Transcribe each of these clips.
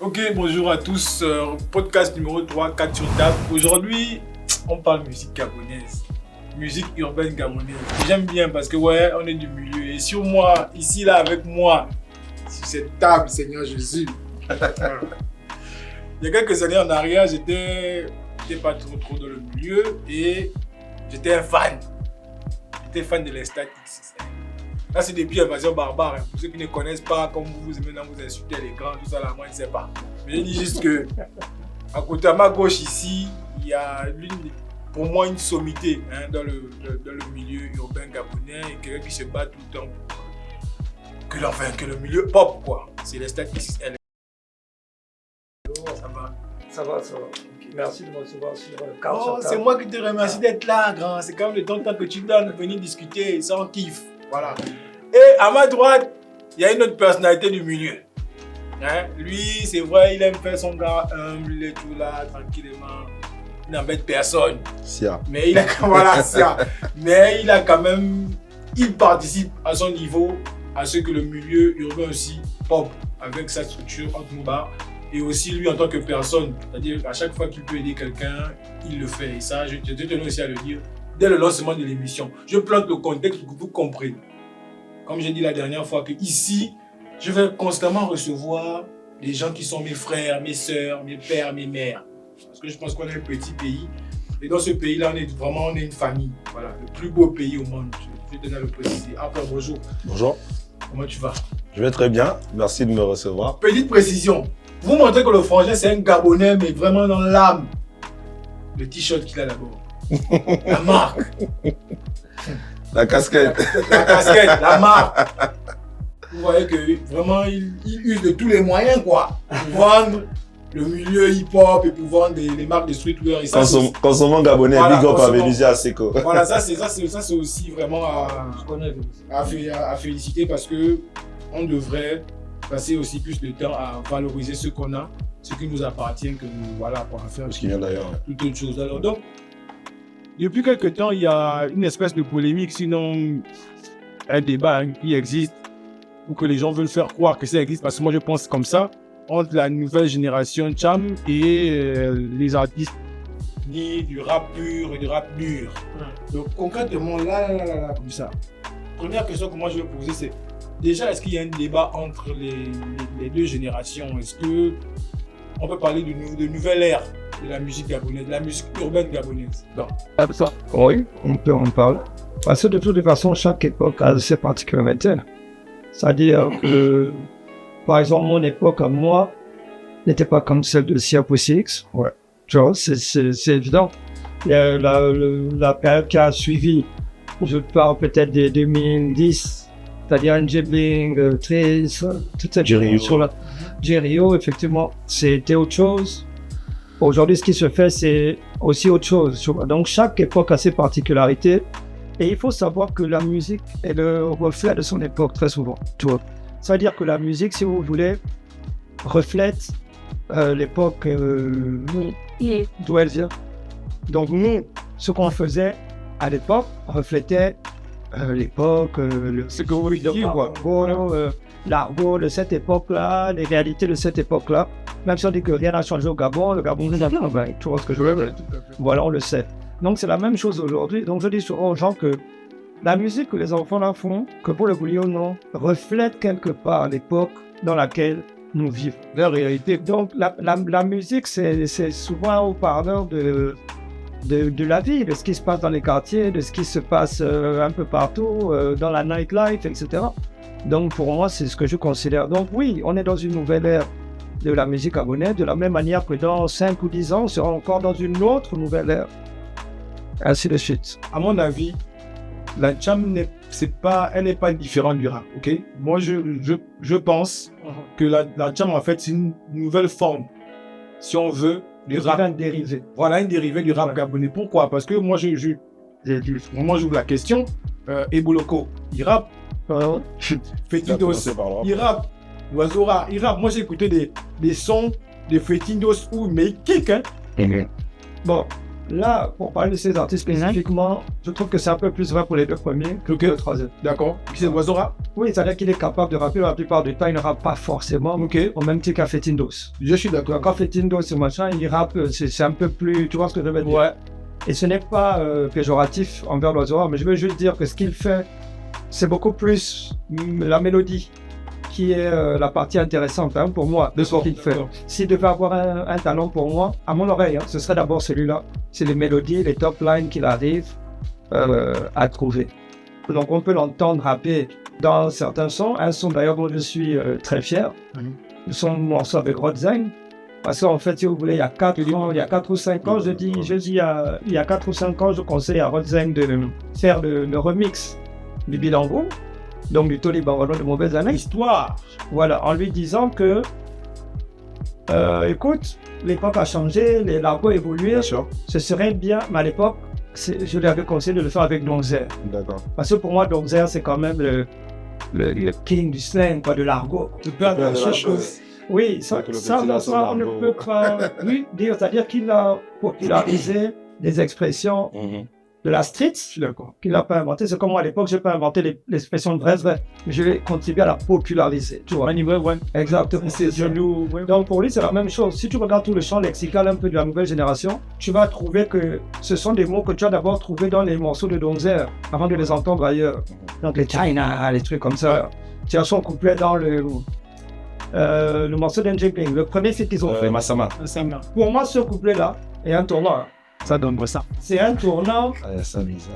Ok, bonjour à tous. Podcast numéro 3, 4 sur table. Aujourd'hui, on parle musique gabonaise. Musique urbaine gabonaise. J'aime bien parce que, ouais, on est du milieu. Et sur moi, ici, là, avec moi, sur cette table, Seigneur Jésus. Il y a quelques années en arrière, j'étais pas trop dans le milieu et j'étais un fan. J'étais fan de l'Estatics. Là, c'est depuis Invasion Barbare. Hein. Pour ceux qui ne connaissent pas, comme vous aimez maintenant vous insulter à l'écran, tout ça là, moi je ne sais pas. Mais je dis juste que, à côté à ma gauche ici, il y a pour moi une sommité hein, dans le milieu urbain gabonais et quelqu'un qui se bat tout le temps que le milieu pop quoi. C'est l'Estatics. Ça va. Ça va. Okay. Merci de me recevoir sur le cadre. Oh, c'est moi qui te remercie d'être là, grand. C'est quand même le temps que tu donnes de venir discuter, ça on kiffe. Voilà. Et à ma droite, il y a une autre personnalité du milieu. Hein? Lui, c'est vrai, il aime faire son gars humble, il est tout là, tranquillement. Il n'embête personne. Sia. Mais il a Mais il a quand même. Il participe à son niveau à ce que le milieu urbain aussi pop avec sa structure entre nous bas. Et aussi lui en tant que personne. C'est-à-dire qu'à chaque fois qu'il peut aider quelqu'un, il le fait. Et ça, je tenais aussi à le dire. Dès le lancement de l'émission, je plante le contexte pour que vous compreniez. Comme j'ai dit la dernière fois, que ici, je vais constamment recevoir des gens qui sont mes frères, mes sœurs, mes pères, mes mères. Parce que je pense qu'on est un petit pays. Et dans ce pays-là, on est une famille. Voilà, le plus beau pays au monde. Je tenais à le préciser. Après, bonjour. Bonjour. Comment tu vas? Je vais très bien. Merci de me recevoir. Petite précision. Vous montrez que le frangin, c'est un Gabonais, mais vraiment dans l'âme. Le t-shirt qu'il a d'abord. La marque. La casquette. La marque. Vous voyez que vraiment, il use de tous les moyens, quoi. Pour vendre le milieu hip-hop et pour vendre les marques de streetwear. Consommant gabonais, voilà, big up à Vénusia Seko. Voilà, ça c'est aussi vraiment à féliciter parce que on devrait passer aussi plus de temps à valoriser ce qu'on a, ce qui nous appartient, que nous, voilà, pour faire ce qui vient d'ailleurs. Toute autre chose. Alors donc, depuis quelque temps, il y a une espèce de polémique, sinon un débat qui existe, ou que les gens veulent faire croire que ça existe, parce que moi je pense comme ça, entre la nouvelle génération Cham et les artistes dits du rap pur et du rap dur. Donc concrètement, là, comme ça. Première question que moi je vais poser, c'est déjà, est-ce qu'il y a un débat entre les deux générations? Est-ce qu'on peut parler de nouvelle ère de la musique gabonaise, de la musique urbaine gabonaise? Non. Oui, on peut en parler. Parce que de toute façon, chaque époque a ses particularités. C'est-à-dire que, par exemple, mon époque à moi n'était pas comme celle de Siapo Six. Ouais. Tu vois, c'est évident. La période qui a suivi, je parle peut-être des 2010. C'est-à-dire NJ Bling, Trace, toute cette génération là. J-Rio, effectivement, c'était autre chose. Aujourd'hui, ce qui se fait, c'est aussi autre chose. Donc, chaque époque a ses particularités. Et il faut savoir que la musique est le reflet de son époque, très souvent. Ça veut dire que la musique, si vous voulez, reflète l'époque d'où elle vient. Donc, nous, ce qu'on faisait à l'époque reflétait l'époque, ce que vous voulez dire, quoi. L'argot de cette époque-là, les réalités de cette époque-là. Même si on dit que rien n'a changé au Gabon, le Gabon est bien, tu vois ce que je veux dire. Voilà, on le sait. Donc c'est la même chose aujourd'hui. Donc je dis souvent aux gens que la musique que les enfants là font, que pour le vouliez ou non, reflète quelque part l'époque dans laquelle nous vivons. La réalité. Donc la musique, c'est souvent au parleur de la vie, de ce qui se passe dans les quartiers, de ce qui se passe un peu partout, dans la nightlife, etc. Donc pour moi, c'est ce que je considère. Donc oui, on est dans une nouvelle ère de la musique gabonaise, de la même manière que dans 5 ou 10 ans, on sera encore dans une autre nouvelle ère. Ainsi de suite. À mon avis, la Cham elle n'est pas différente du rap, ok? Moi, je pense que la Cham, en fait, c'est une nouvelle forme, si on veut, du rap. Un dérivé. Voilà, un dérivé du rap gabonais. Pourquoi? Parce que moi, j'ouvre la question. Eboloko, il rappe. Fétindos, il rappe. Oiseaura, il rappe. Moi, j'ai écouté des sons de Fétindos mais il kick, hein. Bon, là, pour parler de ces artistes spécifiquement, je trouve que c'est un peu plus vrai pour les deux premiers que le troisième. D'accord. Puis c'est l'oiseau rap. Oui, c'est-à-dire qu'il est capable de rapper la plupart du temps, il ne rappe pas forcément, au même titre qu'à Fetindos. Je suis d'accord. Quand Fetindos et machin, il rappe, c'est un peu plus, tu vois ce que je veux dire? Ouais. Et ce n'est pas péjoratif envers l'oiseau rap, mais je veux juste dire que ce qu'il fait, c'est beaucoup plus la mélodie qui est la partie intéressante pour moi de ce qu'il fait. S'il devait avoir un talent pour moi, à mon oreille, ce serait d'abord celui-là. C'est les mélodies, les top lines qu'il arrive à trouver. Donc on peut l'entendre rapper dans certains sons. Un son d'ailleurs dont je suis très fier, son morceau avec Rodzeng. Parce qu'en fait, si vous voulez, il y a 4 ou 5 ans, il y a 4 ou 5 ans, je conseille à Rodzeng de faire le remix du Bilango, donc du Tony Bambano de Mauvaises Années. Histoire. Voilà, en lui disant que, écoute, l'époque a changé, les l'argot a évolué, ce serait bien, mais à l'époque, je lui avais conseillé de le faire avec Donzer. D'accord. Parce que pour moi, Donzer, c'est quand même le king du slang, quoi, de l'argot. Oui, ça on ne peut pas lui dire, c'est-à-dire qu'il a popularisé des expressions de la street, qu'il n'a pas inventé. C'est comme moi à l'époque, je n'ai pas inventé l'expression de vrai, mais je vais contribuer à la populariser. Tu vois, exactement. C'est jaloux. Donc pour lui, c'est la même chose. Si tu regardes tout le champ lexical un peu de la nouvelle génération, tu vas trouver que ce sont des mots que tu as d'abord trouvés dans les morceaux de Donzer avant de les entendre ailleurs. Donc les China, les trucs comme ça. Tu as son couplet dans le morceau d'NJ Ping, le premier feat qu'ils ont fait. Massama. Pour moi, ce couplet-là est un tournant. Ça donne ça. C'est un tournant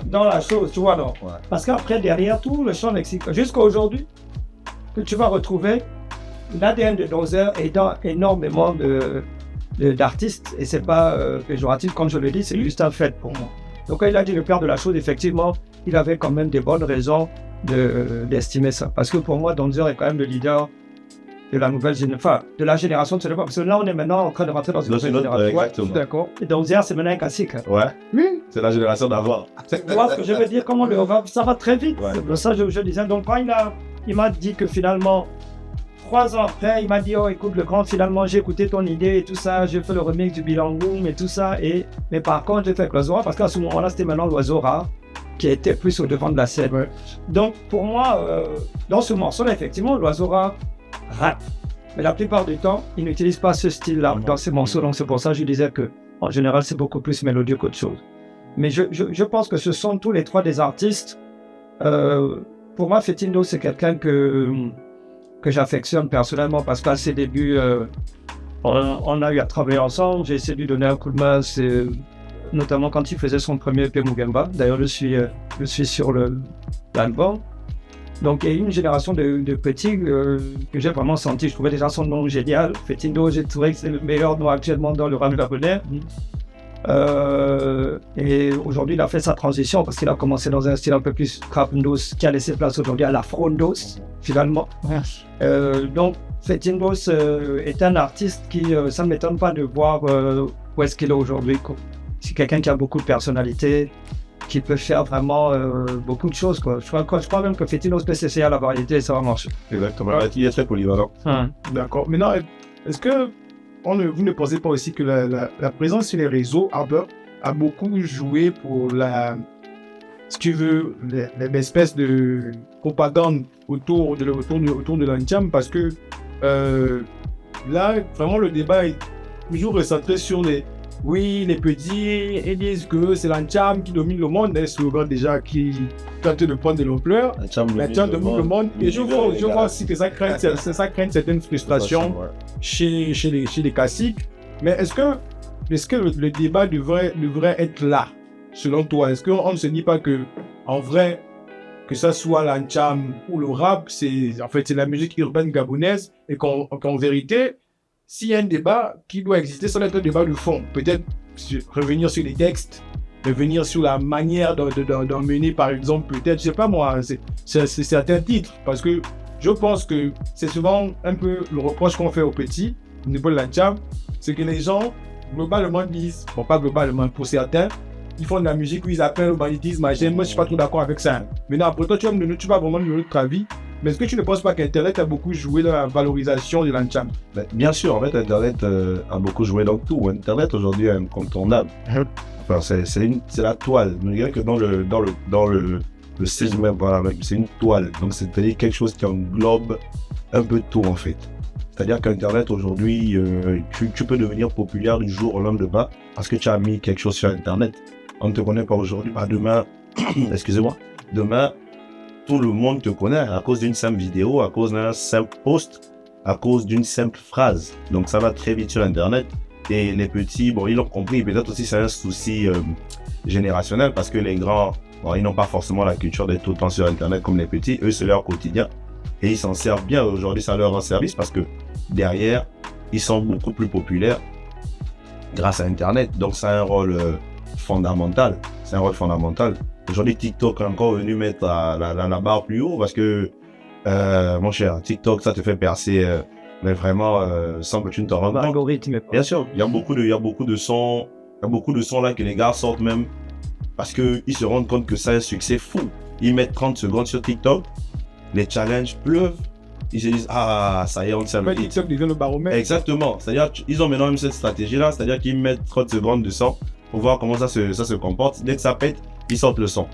dans la chose, tu vois, non? Ouais. Parce qu'après, derrière tout le champ lexical, jusqu'à aujourd'hui, que tu vas retrouver, l'ADN de Donzer est dans énormément d'artistes, et c'est pas péjoratif, comme je le dis, c'est juste un fait pour moi. Donc quand il a dit le père de la chose, effectivement, il avait quand même des bonnes raisons d'estimer ça. Parce que pour moi, Donzer est quand même le leader de la nouvelle génération, enfin, de la génération de ce débat. Parce que là, on est maintenant en train de rentrer dans une nouvelle génération. Exactement. Ouais, d'accord. Et Donzer, c'est maintenant un classique. Ouais. Oui. C'est la génération d'avant. Tu vois ce que je veux dire? Comment ça va très vite. Ouais. C'est ça que je disais. Donc, quand il m'a dit que finalement, 3 ans après, il m'a dit, oh, écoute, le grand, finalement, j'ai écouté ton idée et tout ça, j'ai fait le remix du Bilangoum et tout ça. Mais par contre, j'ai fait avec l'oiseau rare, parce qu'à ce moment-là, c'était maintenant l'oiseau rare qui était plus au devant de la scène. Ouais. Donc, pour moi, dans ce morceau-là, effectivement, l'oiseau rare rappe. Mais la plupart du temps, il n'utilise pas ce style-là dans ses morceaux. Donc, c'est pour ça que je disais que, en général, c'est beaucoup plus mélodieux qu'autre chose. Mais je pense que ce sont tous les 3 des artistes. Pour moi, Fetindos, c'est quelqu'un que j'affectionne personnellement parce qu'à ses débuts, on a eu à travailler ensemble. J'ai essayé de lui donner un coup de main, notamment quand il faisait son premier EP Mugemba. D'ailleurs, je suis sur l'album. Donc, il y a eu une génération de petits que j'ai vraiment senti. Je trouvais déjà son nom génial. Fetindos, j'ai trouvé que c'est le meilleur nom actuellement dans le rap gabonais. Et aujourd'hui, il a fait sa transition parce qu'il a commencé dans un style un peu plus rapundos qui a laissé place aujourd'hui à la frondos, finalement. Donc, Fetindos est un artiste qui, ça ne m'étonne pas de voir où est-ce qu'il est aujourd'hui. C'est quelqu'un qui a beaucoup de personnalité, qui peut faire vraiment beaucoup de choses, quoi. Je crois même que Fetindos peut s'essayer à la variété et ça va marcher. Exactement. Il est très polyvalent. D'accord. Maintenant, est-ce que vous ne pensez pas aussi que la présence sur les réseaux a beaucoup joué pour si tu veux, l'espèce de propagande autour de l'Ancham, parce que là, vraiment, le débat est toujours recentré sur les petits, ils disent que c'est l'Ancham qui domine le monde, un slogan déjà qui tente de prendre de l'ampleur. L'Ancham domine le monde. Et je vois aussi que ça crée une certaine frustration chez les classiques. Mais est-ce que le débat devrait être là, selon toi? Est-ce qu'on ne se dit pas que, en vrai, que ça soit l'Ancham ou le rap, c'est la musique urbaine gabonaise, et qu'en vérité, s'il y a un débat qui doit exister, ça doit être un débat de fond. Peut-être revenir sur les textes, revenir sur la manière d'emmener, par exemple, peut-être, je sais pas moi, c'est certains titres. Parce que je pense que c'est souvent un peu le reproche qu'on fait aux petits, au niveau de l'Ancham, c'est que les gens, globalement, disent, bon, pas globalement, pour certains, ils font de la musique où ils appellent au banditisme, moi je suis pas trop d'accord avec ça. Maintenant, après toi, tu vas vraiment me donner notre avis. Mais est-ce que tu ne penses pas qu'Internet a beaucoup joué dans la valorisation de l'Ancham? Ben, bien sûr, en fait, Internet a beaucoup joué dans tout. Internet aujourd'hui est incontournable. Enfin, c'est la toile. Je dirais que dans le site web, voilà, c'est une toile. Donc, c'est-à-dire quelque chose qui englobe un peu tout, en fait. C'est-à-dire qu'Internet, aujourd'hui, tu peux devenir populaire du jour au lendemain parce que tu as mis quelque chose sur Internet. On ne te connaît pas aujourd'hui, bah demain, excusez-moi, demain, tout le monde te connaît à cause d'une simple vidéo, à cause d'un simple post, à cause d'une simple phrase. Donc, ça va très vite sur Internet. Et les petits, bon, ils l'ont compris. Peut-être aussi, c'est un souci générationnel parce que les grands, bon, ils n'ont pas forcément la culture d'être tout le temps sur Internet comme les petits. Eux, c'est leur quotidien. Et ils s'en servent bien. Aujourd'hui, ça leur rend service parce que derrière, ils sont beaucoup plus populaires grâce à Internet. Donc, ça a un rôle fondamental. C'est un rôle fondamental. Aujourd'hui, TikTok est encore venu mettre la barre plus haut parce que, mon cher, TikTok, ça te fait percer, mais vraiment, sans que tu ne t'en rendes compte. Algorithme. Bien sûr, il y a beaucoup de sons là que les gars sortent même parce qu'ils se rendent compte que ça a un succès fou. Ils mettent 30 secondes sur TikTok, les challenges pleuvent, ils se disent, ah, ça y est, on s'amuse. TikTok devient le baromètre. Exactement, c'est-à-dire qu'ils ont maintenant même cette stratégie-là, c'est-à-dire qu'ils mettent 30 secondes de son pour voir comment ça se comporte. Dès que ça pète, ils sortent le son.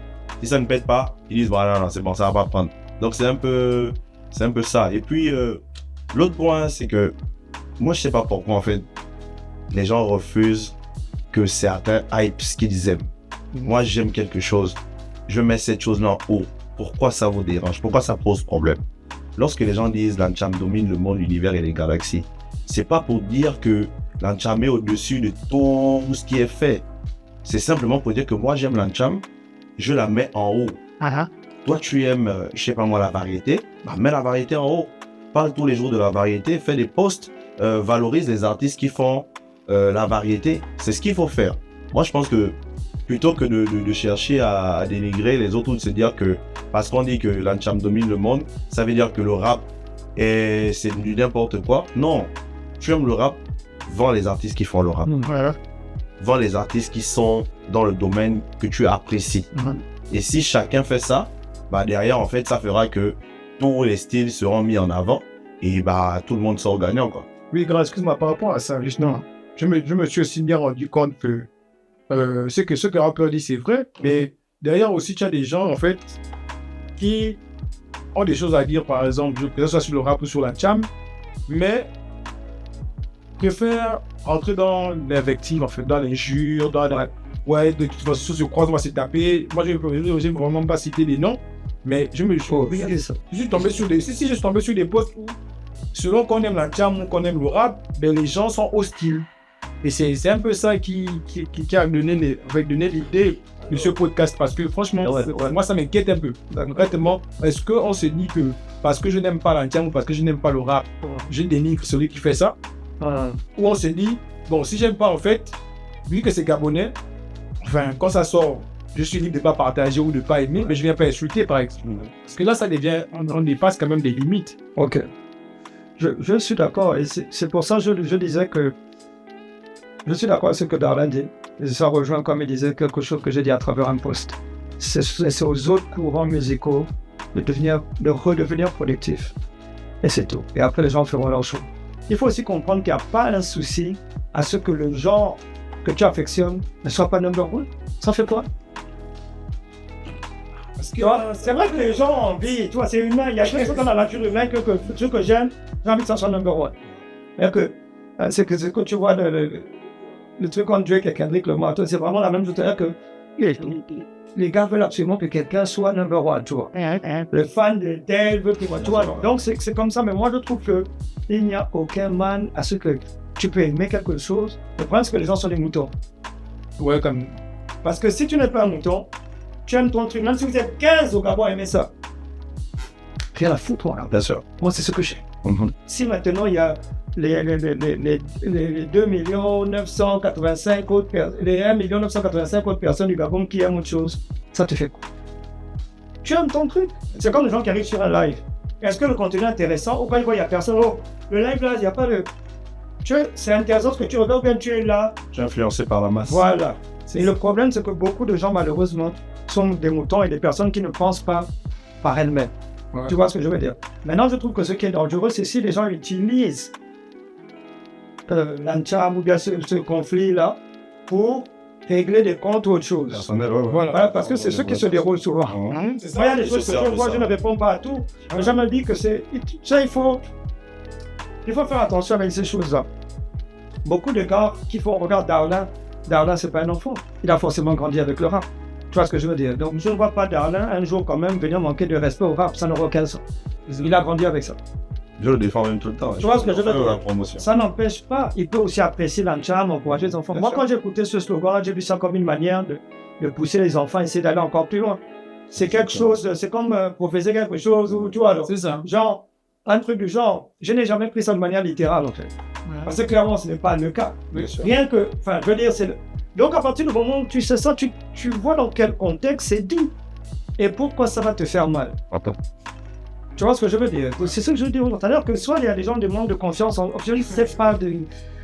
Si ça ne pète pas, ils disent, voilà, non, c'est bon, ça va pas prendre. Donc c'est un peu ça. Et puis, l'autre point, c'est que moi, je sais pas pourquoi, en fait, les gens refusent que certains hype ce qu'ils aiment. Moi, j'aime quelque chose, je mets cette chose-là en haut. Pourquoi ça vous dérange? Pourquoi ça pose problème? Lorsque les gens disent l'Ancham domine le monde, l'univers et les galaxies, c'est pas pour dire que l'Ancham est au-dessus de tout ce qui est fait. C'est simplement pour dire que moi, j'aime l'Ancham, je la mets en haut. Toi, tu aimes, je sais pas moi, la variété, bah, mets la variété en haut. Parle tous les jours de la variété, fais des posts, valorise les artistes qui font la variété. C'est ce qu'il faut faire. Moi, je pense que plutôt que de chercher à dénigrer les autres ou de se dire que parce qu'on dit que l'Ancham domine le monde, ça veut dire que le rap c'est du n'importe quoi. Non, tu aimes le rap, vends les artistes qui font le rap. Vends les artistes qui sont dans le domaine que tu apprécies. Et si chacun fait ça, bah derrière, en fait, ça fera que tous les styles seront mis en avant et bah tout le monde sort gagnant, quoi. Oui, grand, excuse-moi, par rapport à ça, justement, je me suis aussi bien rendu compte que ce que le rappeur dit, c'est vrai, mais derrière aussi, tu as des gens, en fait, qui ont des choses à dire, par exemple, que ce soit sur le rap ou sur la cham, mais préfèrent entrer dans l'invective, en fait, dans l'injure, ouais, de toute façon, je crois qu'on va se taper. Moi, je ne vais vraiment pas citer des noms, mais je suis tombé sur des... Si je suis tombé sur des posts où, selon qu'on aime la cham ou qu'on aime le rap, ben, les gens sont hostiles. Et c'est un peu ça qui a donné l'idée de ce podcast, parce que franchement, moi ça m'inquiète un peu. Concrètement, est-ce qu'on se dit que parce que je n'aime pas l'antiam ou parce que je n'aime pas le rap, je dénigre celui qui fait ça, ou on se dit, bon, si j'aime pas en fait, vu que c'est gabonais, enfin, quand ça sort, je suis libre de ne pas partager ou de ne pas aimer, mais je ne viens pas insulter par exemple. Parce que là, ça devient, on dépasse quand même des limites. Ok. Je suis d'accord, et c'est pour ça que je disais que je suis d'accord avec ce que Darlan dit. Et ça rejoint, comme il disait, quelque chose que j'ai dit à travers un post. C'est aux autres courants musicaux de redevenir productifs. Et c'est tout. Et après, les gens feront leur choix. Il faut aussi comprendre qu'il n'y a pas un souci à ce que le genre que tu affectionnes ne soit pas number one. Ça fait quoi? Parce que c'est vrai que les gens ont envie, tu vois, c'est humain. Il y a quelque chose dans la nature humaine que ce que j'aime, j'ai envie que ça soit number one. C'est que tu vois le truc entre Drake et Kendrick Lamar, c'est vraiment la même chose. C'est-à-dire que les gars veulent absolument que quelqu'un soit number one, tu vois. Le fan de Dale veut qu'il soit, tu vois. Donc c'est comme ça, mais moi je trouve qu'il n'y a aucun man à ce que tu peux aimer quelque chose. Le problème c'est que les gens sont des moutons. Ouais, comme... Parce que si tu n'es pas un mouton, tu aimes ton truc, même si vous êtes 15 au Gabon à aimer ça. Rien à foutre, moi. Bien sûr. Moi, c'est ce que j'ai. Si maintenant il y a les 2 985 autres personnes, les 1 985 autres personnes du Gabon qui aiment autre chose, ça te fait quoi? Tu aimes ton truc? C'est comme les gens qui arrivent sur un live. Est-ce que le contenu est intéressant ou quand ils voient il n'y a personne? Oh, le live là, il n'y a pas de... C'est intéressant ce que tu regardes, bien tu es là. Tu es influencé par la masse. Voilà. Et le problème, c'est que beaucoup de gens, malheureusement, sont des moutons et des personnes qui ne pensent pas par elles-mêmes. Ouais. Tu vois ce que je veux dire? Maintenant, je trouve que ce qui est dangereux, c'est si les gens utilisent l'ancham ou bien ce conflit-là pour régler des comptes ou autre chose. Personnel, ouais. Voilà, parce que c'est ce qui se déroule souvent. C'est Moi, il y a ça. des choses que je vois, je ne réponds pas à tout. Mais je me dis que ça, il faut faire attention avec ces choses-là. Beaucoup de gars qui font, regarde Darlin, c'est pas un enfant. Il a forcément grandi avec le rap. Tu vois ce que je veux dire? Donc, je ne vois pas Darlin un jour quand même venir manquer de respect au rap. Ça n'aura aucun sens. Il a grandi avec ça. Je le défends même tout le temps. Tu vois ce que je veux dire? La promotion. Ça n'empêche pas. Il peut aussi apprécier l'ancham, encourager les enfants. Bien Moi, sûr. quand j'ai écouté ce slogan-là, j'ai vu ça comme une manière de pousser les enfants à essayer d'aller encore plus loin. C'est quelque chose, c'est comme professer quelque chose, ou tu vois, alors, C'est ça. genre, un truc du genre, je n'ai jamais pris ça de manière littérale, en fait. Parce que clairement, ce n'est pas le cas. Bien sûr. Rien que, enfin, je veux dire, donc à partir du moment où tu sais ça, tu vois dans quel contexte c'est dit et pourquoi ça va te faire mal. Attends. Tu vois ce que je veux dire? C'est ce que je dis tout à l'heure, que soit il y a des gens qui manquent de confiance en je ne sais pas de...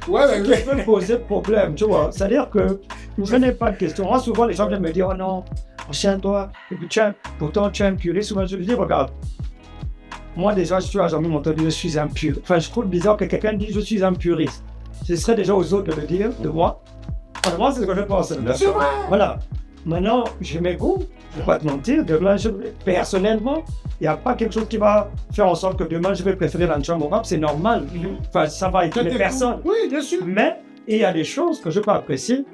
Ouais, mais qui peut poser problème, tu vois. C'est-à-dire que je n'ai pas de question. Moi, souvent, les gens viennent me dire, oh non, enchaîne-toi, et puis pourtant tu es un puriste. Souvent, je lui dis, regarde, moi déjà, je suis à jamais entendu, je suis un puriste. Enfin, je trouve bizarre que quelqu'un dise, je suis un puriste. Ce serait déjà aux autres de le dire, de moi. Enfin, moi, c'est ce que je pense. Bien sûr. Voilà. Maintenant, j'ai mes goûts, je ne vais pas te mentir. Demain, personnellement, il n'y a pas quelque chose qui va faire en sorte que demain, je vais préférer l'ancham au rap. C'est normal. Enfin, ça va étonner personne. Oui, bien sûr. Mais il y a des choses que je peux apprécier.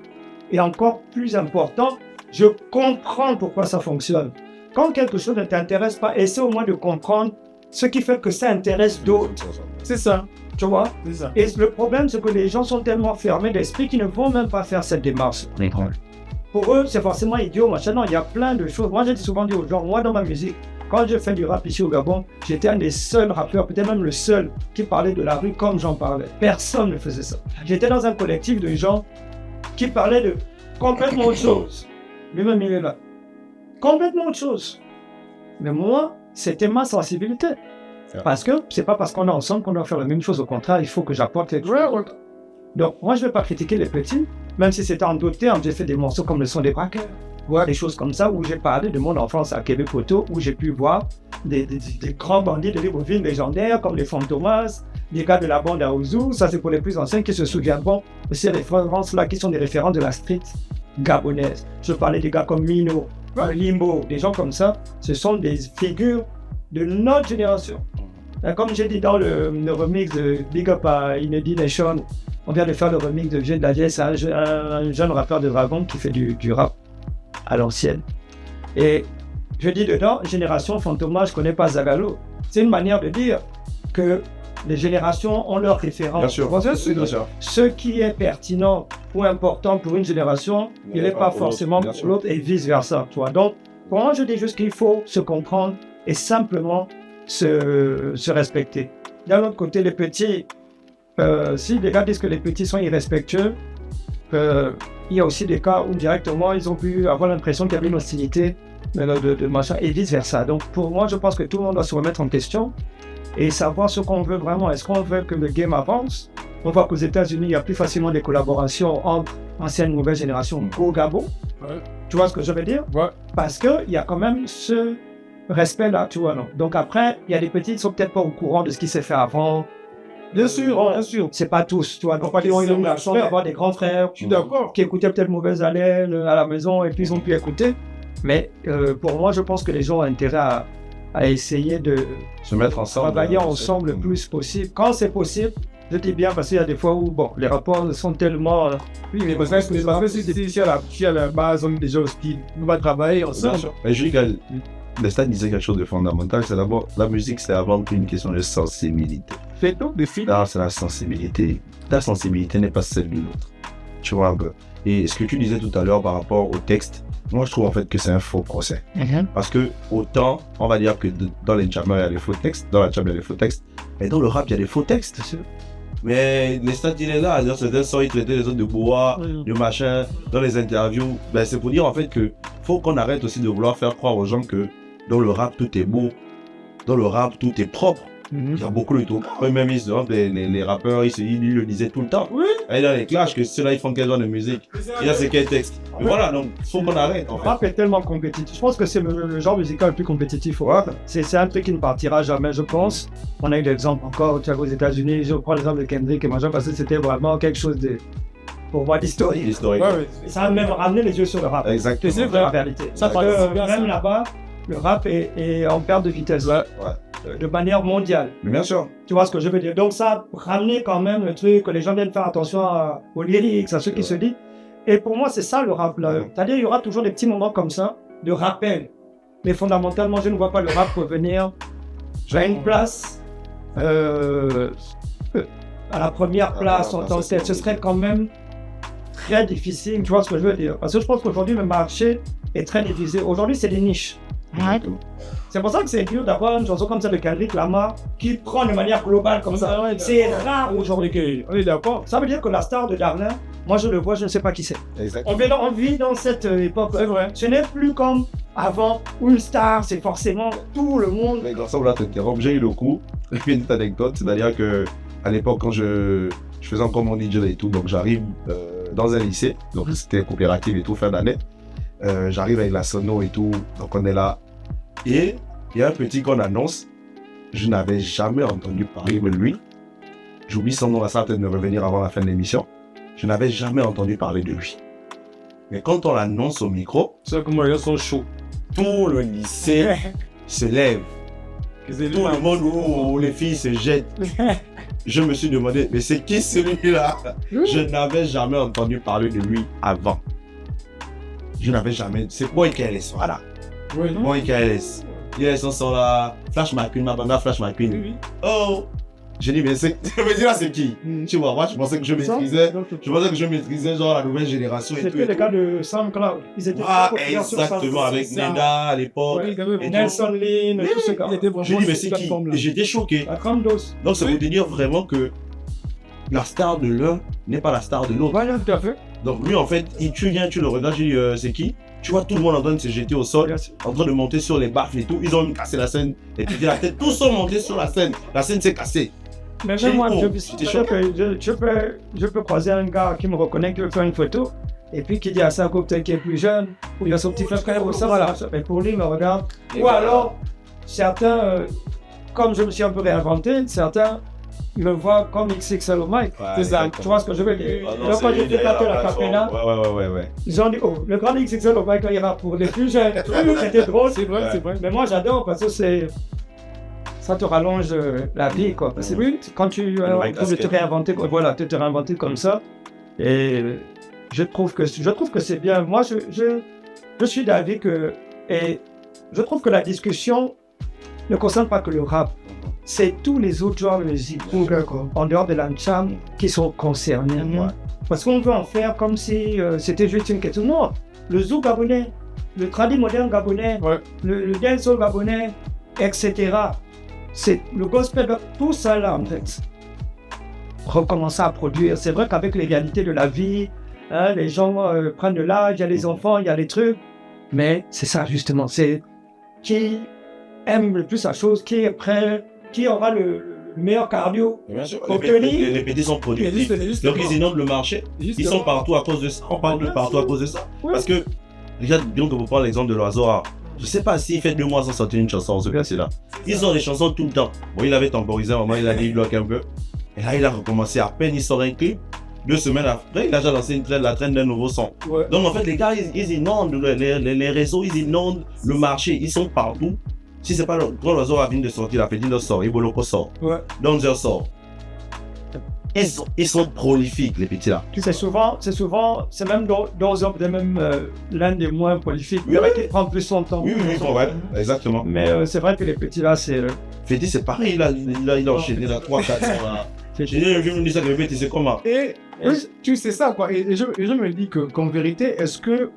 Et encore plus important, je comprends pourquoi ça fonctionne. Quand quelque chose ne t'intéresse pas, essaie au moins de comprendre ce qui fait que ça intéresse d'autres. C'est ça. Tu vois? C'est ça. Et le problème, c'est que les gens sont tellement fermés d'esprit qu'ils ne vont même pas faire cette démarche. Pour eux, c'est forcément idiot, machin. Non, il y a plein de choses. Moi, j'ai souvent dit aux gens, moi, dans ma musique, quand je fais du rap ici au Gabon, j'étais un des seuls rappeurs, peut-être même le seul, qui parlait de la rue comme j'en parlais. Personne ne faisait ça. J'étais dans un collectif de gens qui parlaient de complètement autre chose. Lui-même, il est là. Complètement autre chose. Mais moi, c'était ma sensibilité. Parce que c'est pas parce qu'on est ensemble qu'on doit faire la même chose. Au contraire, il faut que j'apporte quelque chose. Donc, moi, je ne vais pas critiquer les petits, même si c'était en d'autres termes. J'ai fait des morceaux comme le son des braqueurs, des choses comme ça, où j'ai parlé de mon enfance à Québec-Poteau, où j'ai pu voir des grands bandits de Libreville légendaires, comme les Fantomas, des gars de la bande à Ouzou. Ça, c'est pour les plus anciens qui se souviendront. Aussi, les références là qui sont des références de la street gabonaise. Je parlais des gars comme Mino, Limbo, des gens comme ça. Ce sont des figures de notre génération. Comme j'ai dit dans le remix de Big Up à Inedi Nation, on vient de faire le remix de Vieux de la Vieille, c'est un jeune rappeur de Dragon qui fait du rap à l'ancienne. Et je dis dedans, génération Fantoma, je connais pas Zagalo. C'est une manière de dire que les générations ont leurs références. Bien sûr. Bien sûr. Ce qui est pertinent ou important pour une génération, il n'est pas forcément pour l'autre et vice-versa. Donc, pour moi, je dis juste qu'il faut se comprendre et simplement se respecter. D'un autre côté, les petits, si les gars disent que les petits sont irrespectueux, il y a aussi des cas où directement ils ont pu avoir l'impression qu'il y avait une hostilité de machin et vice versa. Donc pour moi, je pense que tout le monde doit se remettre en question et savoir ce qu'on veut vraiment. Est-ce qu'on veut que le game avance? On voit qu'aux États-Unis, il y a plus facilement des collaborations entre ancienne et nouvelle génération qu'au Gabon. Ouais. Tu vois ce que je veux dire? Ouais. Parce qu'il y a quand même ce respect-là, tu vois. Non? Donc après, il y a des petits qui sont peut-être pas au courant de ce qui s'est fait avant. Bien sûr, bien sûr. C'est pas tous, tu vois. Donc, ils ont eu la chance d'avoir des grands frères Je suis d'accord. qui écoutaient peut-être Mauvaise Haleine à la maison et puis ils ont pu écouter. Mais pour moi, je pense que les gens ont intérêt à essayer de Se mettre ensemble. travailler ensemble le plus possible. Quand c'est possible, je dis bien parce qu'il y a des fois où les rapports sont tellement... Oui, mais parce que si à la base, on est déjà hostile, on va travailler ensemble. Mais je dis que Lestat disait quelque chose de fondamental, c'est d'abord, la musique, c'est avant tout une question de sensibilité. C'est donc des films. Là, c'est la sensibilité. Ta sensibilité n'est pas celle de l'autre. Tu vois un peu. Et ce que tu disais tout à l'heure par rapport au texte, moi, je trouve en fait que c'est un faux procès. Parce que autant, on va dire que dans les jammers, il y a des faux textes, dans la jam, il y a des faux textes, mais dans le rap, il y a des faux textes. Mais Lestat, il est là, certains sont, il traitait les autres de bois, de machin, dans les interviews. Ben, c'est pour dire en fait que faut qu'on arrête aussi de vouloir faire croire aux gens que dans le rap, tout est beau. Dans le rap, tout est propre. Il y a beaucoup de trucs. Même les rappeurs, ils le disaient tout le temps. Oui. Et dans les clashs, que ceux-là, ils font quel genre de musique? Il y a c'est quel texte. Mais voilà, donc il faut qu'on arrête. Le rap est tellement compétitif. Je pense que c'est le genre musical le plus compétitif au rap. C'est un truc qui ne partira jamais, je pense. On a eu l'exemple encore, tu vois, aux États-Unis. Je prends l'exemple de Kendrick et machin parce que c'était vraiment quelque chose de, pour moi, d'historique. Historique. Ouais, Ça a même ramené les yeux sur le rap. Exactement. C'est vrai. En réalité. Ça, Parce que bien même ça. là-bas, le rap est en perte de vitesse. Ouais. De manière mondiale. Mais bien sûr. Tu vois ce que je veux dire? Donc ça a ramené quand même le truc que les gens viennent faire attention aux lyrics, à ce qui se dit. Et pour moi, c'est ça le rap là. C'est-à-dire il y aura toujours des petits moments comme ça de rappel. Mais fondamentalement, je ne vois pas le rap revenir à une place, à la première place en tant que tel. Ce serait quand même très difficile, tu vois ce que je veux dire? Parce que je pense qu'aujourd'hui, le marché est très divisé. Aujourd'hui, c'est des niches. C'est pour ça que c'est dur d'avoir une chanson comme ça de Kendrick Lamar qui prend de manière globale comme ça. C'est rare aujourd'hui. On est d'accord. Ça veut dire que la star de Darlin, moi je le vois, je ne sais pas qui c'est. Exactement. On vit dans cette époque. C'est vrai. Ce n'est plus comme avant où une star, c'est forcément tout le monde. Mais dans ça, là, j'ai eu le coup. Et puis une petite anecdote, c'est-à-dire que à l'époque, quand je faisais encore mon DJ et tout, donc j'arrive dans un lycée, donc c'était coopérative et tout, fin d'année. J'arrive avec la sono et tout, donc on est là. Et il y a un petit qu'on annonce, je n'avais jamais entendu parler de lui. J'oublie son nom, ça va peut-être me revenir avant la fin de l'émission. Je n'avais jamais entendu parler de lui. Mais quand on l'annonce au micro, C'est comme les gens sont chauds. tout le lycée se lève. Que c'est lui, Tout là. le monde où les filles se jettent. Je me suis demandé, mais c'est qui celui-là? Je n'avais jamais entendu parler de lui avant. Je n'avais jamais. C'est Boy KLS, voilà. Oui. Boy KLS. Il y a les chansons là. Flash McQueen, ma bande Flash McQueen. Oui. Oh! J'ai dit, mais c'est. Je me dis là, c'est qui? Tu vois, moi, je pensais que je maîtrisais. Je pensais que je maîtrisais genre la nouvelle génération et tout. C'était le cas de SoundCloud. Ils étaient Ah, très populaires sur exactement, avec SoundCloud. Neda à l'époque. Oui, il avait Et Nelson Lynn, tout ce Il gars. était vraiment J'ai dit, mais sur c'est cette qui? plateforme-là. Et j'étais choqué. La grande dos. Donc, ça Oui. veut dire vraiment que la star de l'un n'est pas la star de l'autre. Voilà, tout à fait. Donc, lui, en fait, tu viens, tu le regardes, tu dis, c'est qui? Tu vois tout le monde en train de se jeter au sol, en train de monter sur les baffles et tout. Ils ont même cassé la scène et puis la tête. Tous sont montés sur la scène. La scène s'est cassée. Mais J'ai même moi, dit, oh, je peux croiser un gars qui me reconnaît, qui veut faire une photo, et puis qui dit à sa copine qui est plus jeune, ou il y a son petit frère au sein, voilà. Mais pour lui, il me regarde. Et Ou alors, certains, comme je me suis un peu réinventé, certains, ils me voient comme XXL au mic. C'est ça, tu vois ce que je veux dire. Ah non, Donc, quand c'est j'ai lui fait derrière taper la la plateforme. capella, Ouais. ils ont dit, oh, le grand XXL au mic, là, il va pour les plus jeunes. C'était drôle. C'est vrai, c'est vrai. Mais moi, j'adore parce que c'est. Ça te rallonge la vie, quoi. Parce que oui, quand tu vraie trouves de te casquette. réinventer, voilà, te réinventer comme ça. Et je trouve que c'est bien. Moi, je suis d'avis que. Et je trouve que la discussion ne concerne pas que le rap. C'est tous les autres genres de musique, en dehors de l'ancham, qui sont concernés. Parce qu'on veut en faire comme si c'était juste une question. Non, le zouk gabonais, le tradi moderne gabonais, Ouais. le dancehall gabonais, etc. C'est le gospel, tout ça là en fait. Recommencer à produire. C'est vrai qu'avec l'égalité de la vie, hein, les gens prennent de l'âge, il y a les enfants, il y a les trucs. Mais c'est ça justement, c'est qui aime le plus la chose, qui est prêt, qui aura le meilleur cardio. Bien sûr, Pour les tenir. petits sont productifs. Donc ils inondent le marché. Ils sont partout à cause de ça. On parle de partout à cause de ça. Oui. Parce que, regarde, bien que vous prenez l'exemple de l'oiseau rare. Je sais pas s'il fait 2 mois sans sortir une chanson, ce gars-là. Ils ont des chansons tout le temps. Bon, il avait temporisé un moment, il a dit il bloque un peu. Et là, il a recommencé à peine, il sort un clip. 2 semaines après, il a déjà lancé la traîne d'un nouveau son. Ouais. Donc en fait, les gars, ils inondent les réseaux, ils inondent le marché, ils sont partout. Si c'est pas quand l'oiseau rare vient de sortir, la petite sort, Iboloko sort, Ouais. Donzer sort. Ils sont prolifiques, les petits là. C'est souvent, c'est même l'un des moins prolifiques, Oui, qui prend plus son temps. Oui, ouais, exactement. Mais c'est vrai que les petits là, c'est. Freddy, c'est pareil, il a enchaîné la 3-4 là. Je me dis ça, le bête, c'est comment? Et tu sais ça, quoi. Et je me dis qu'en vérité, est-ce que,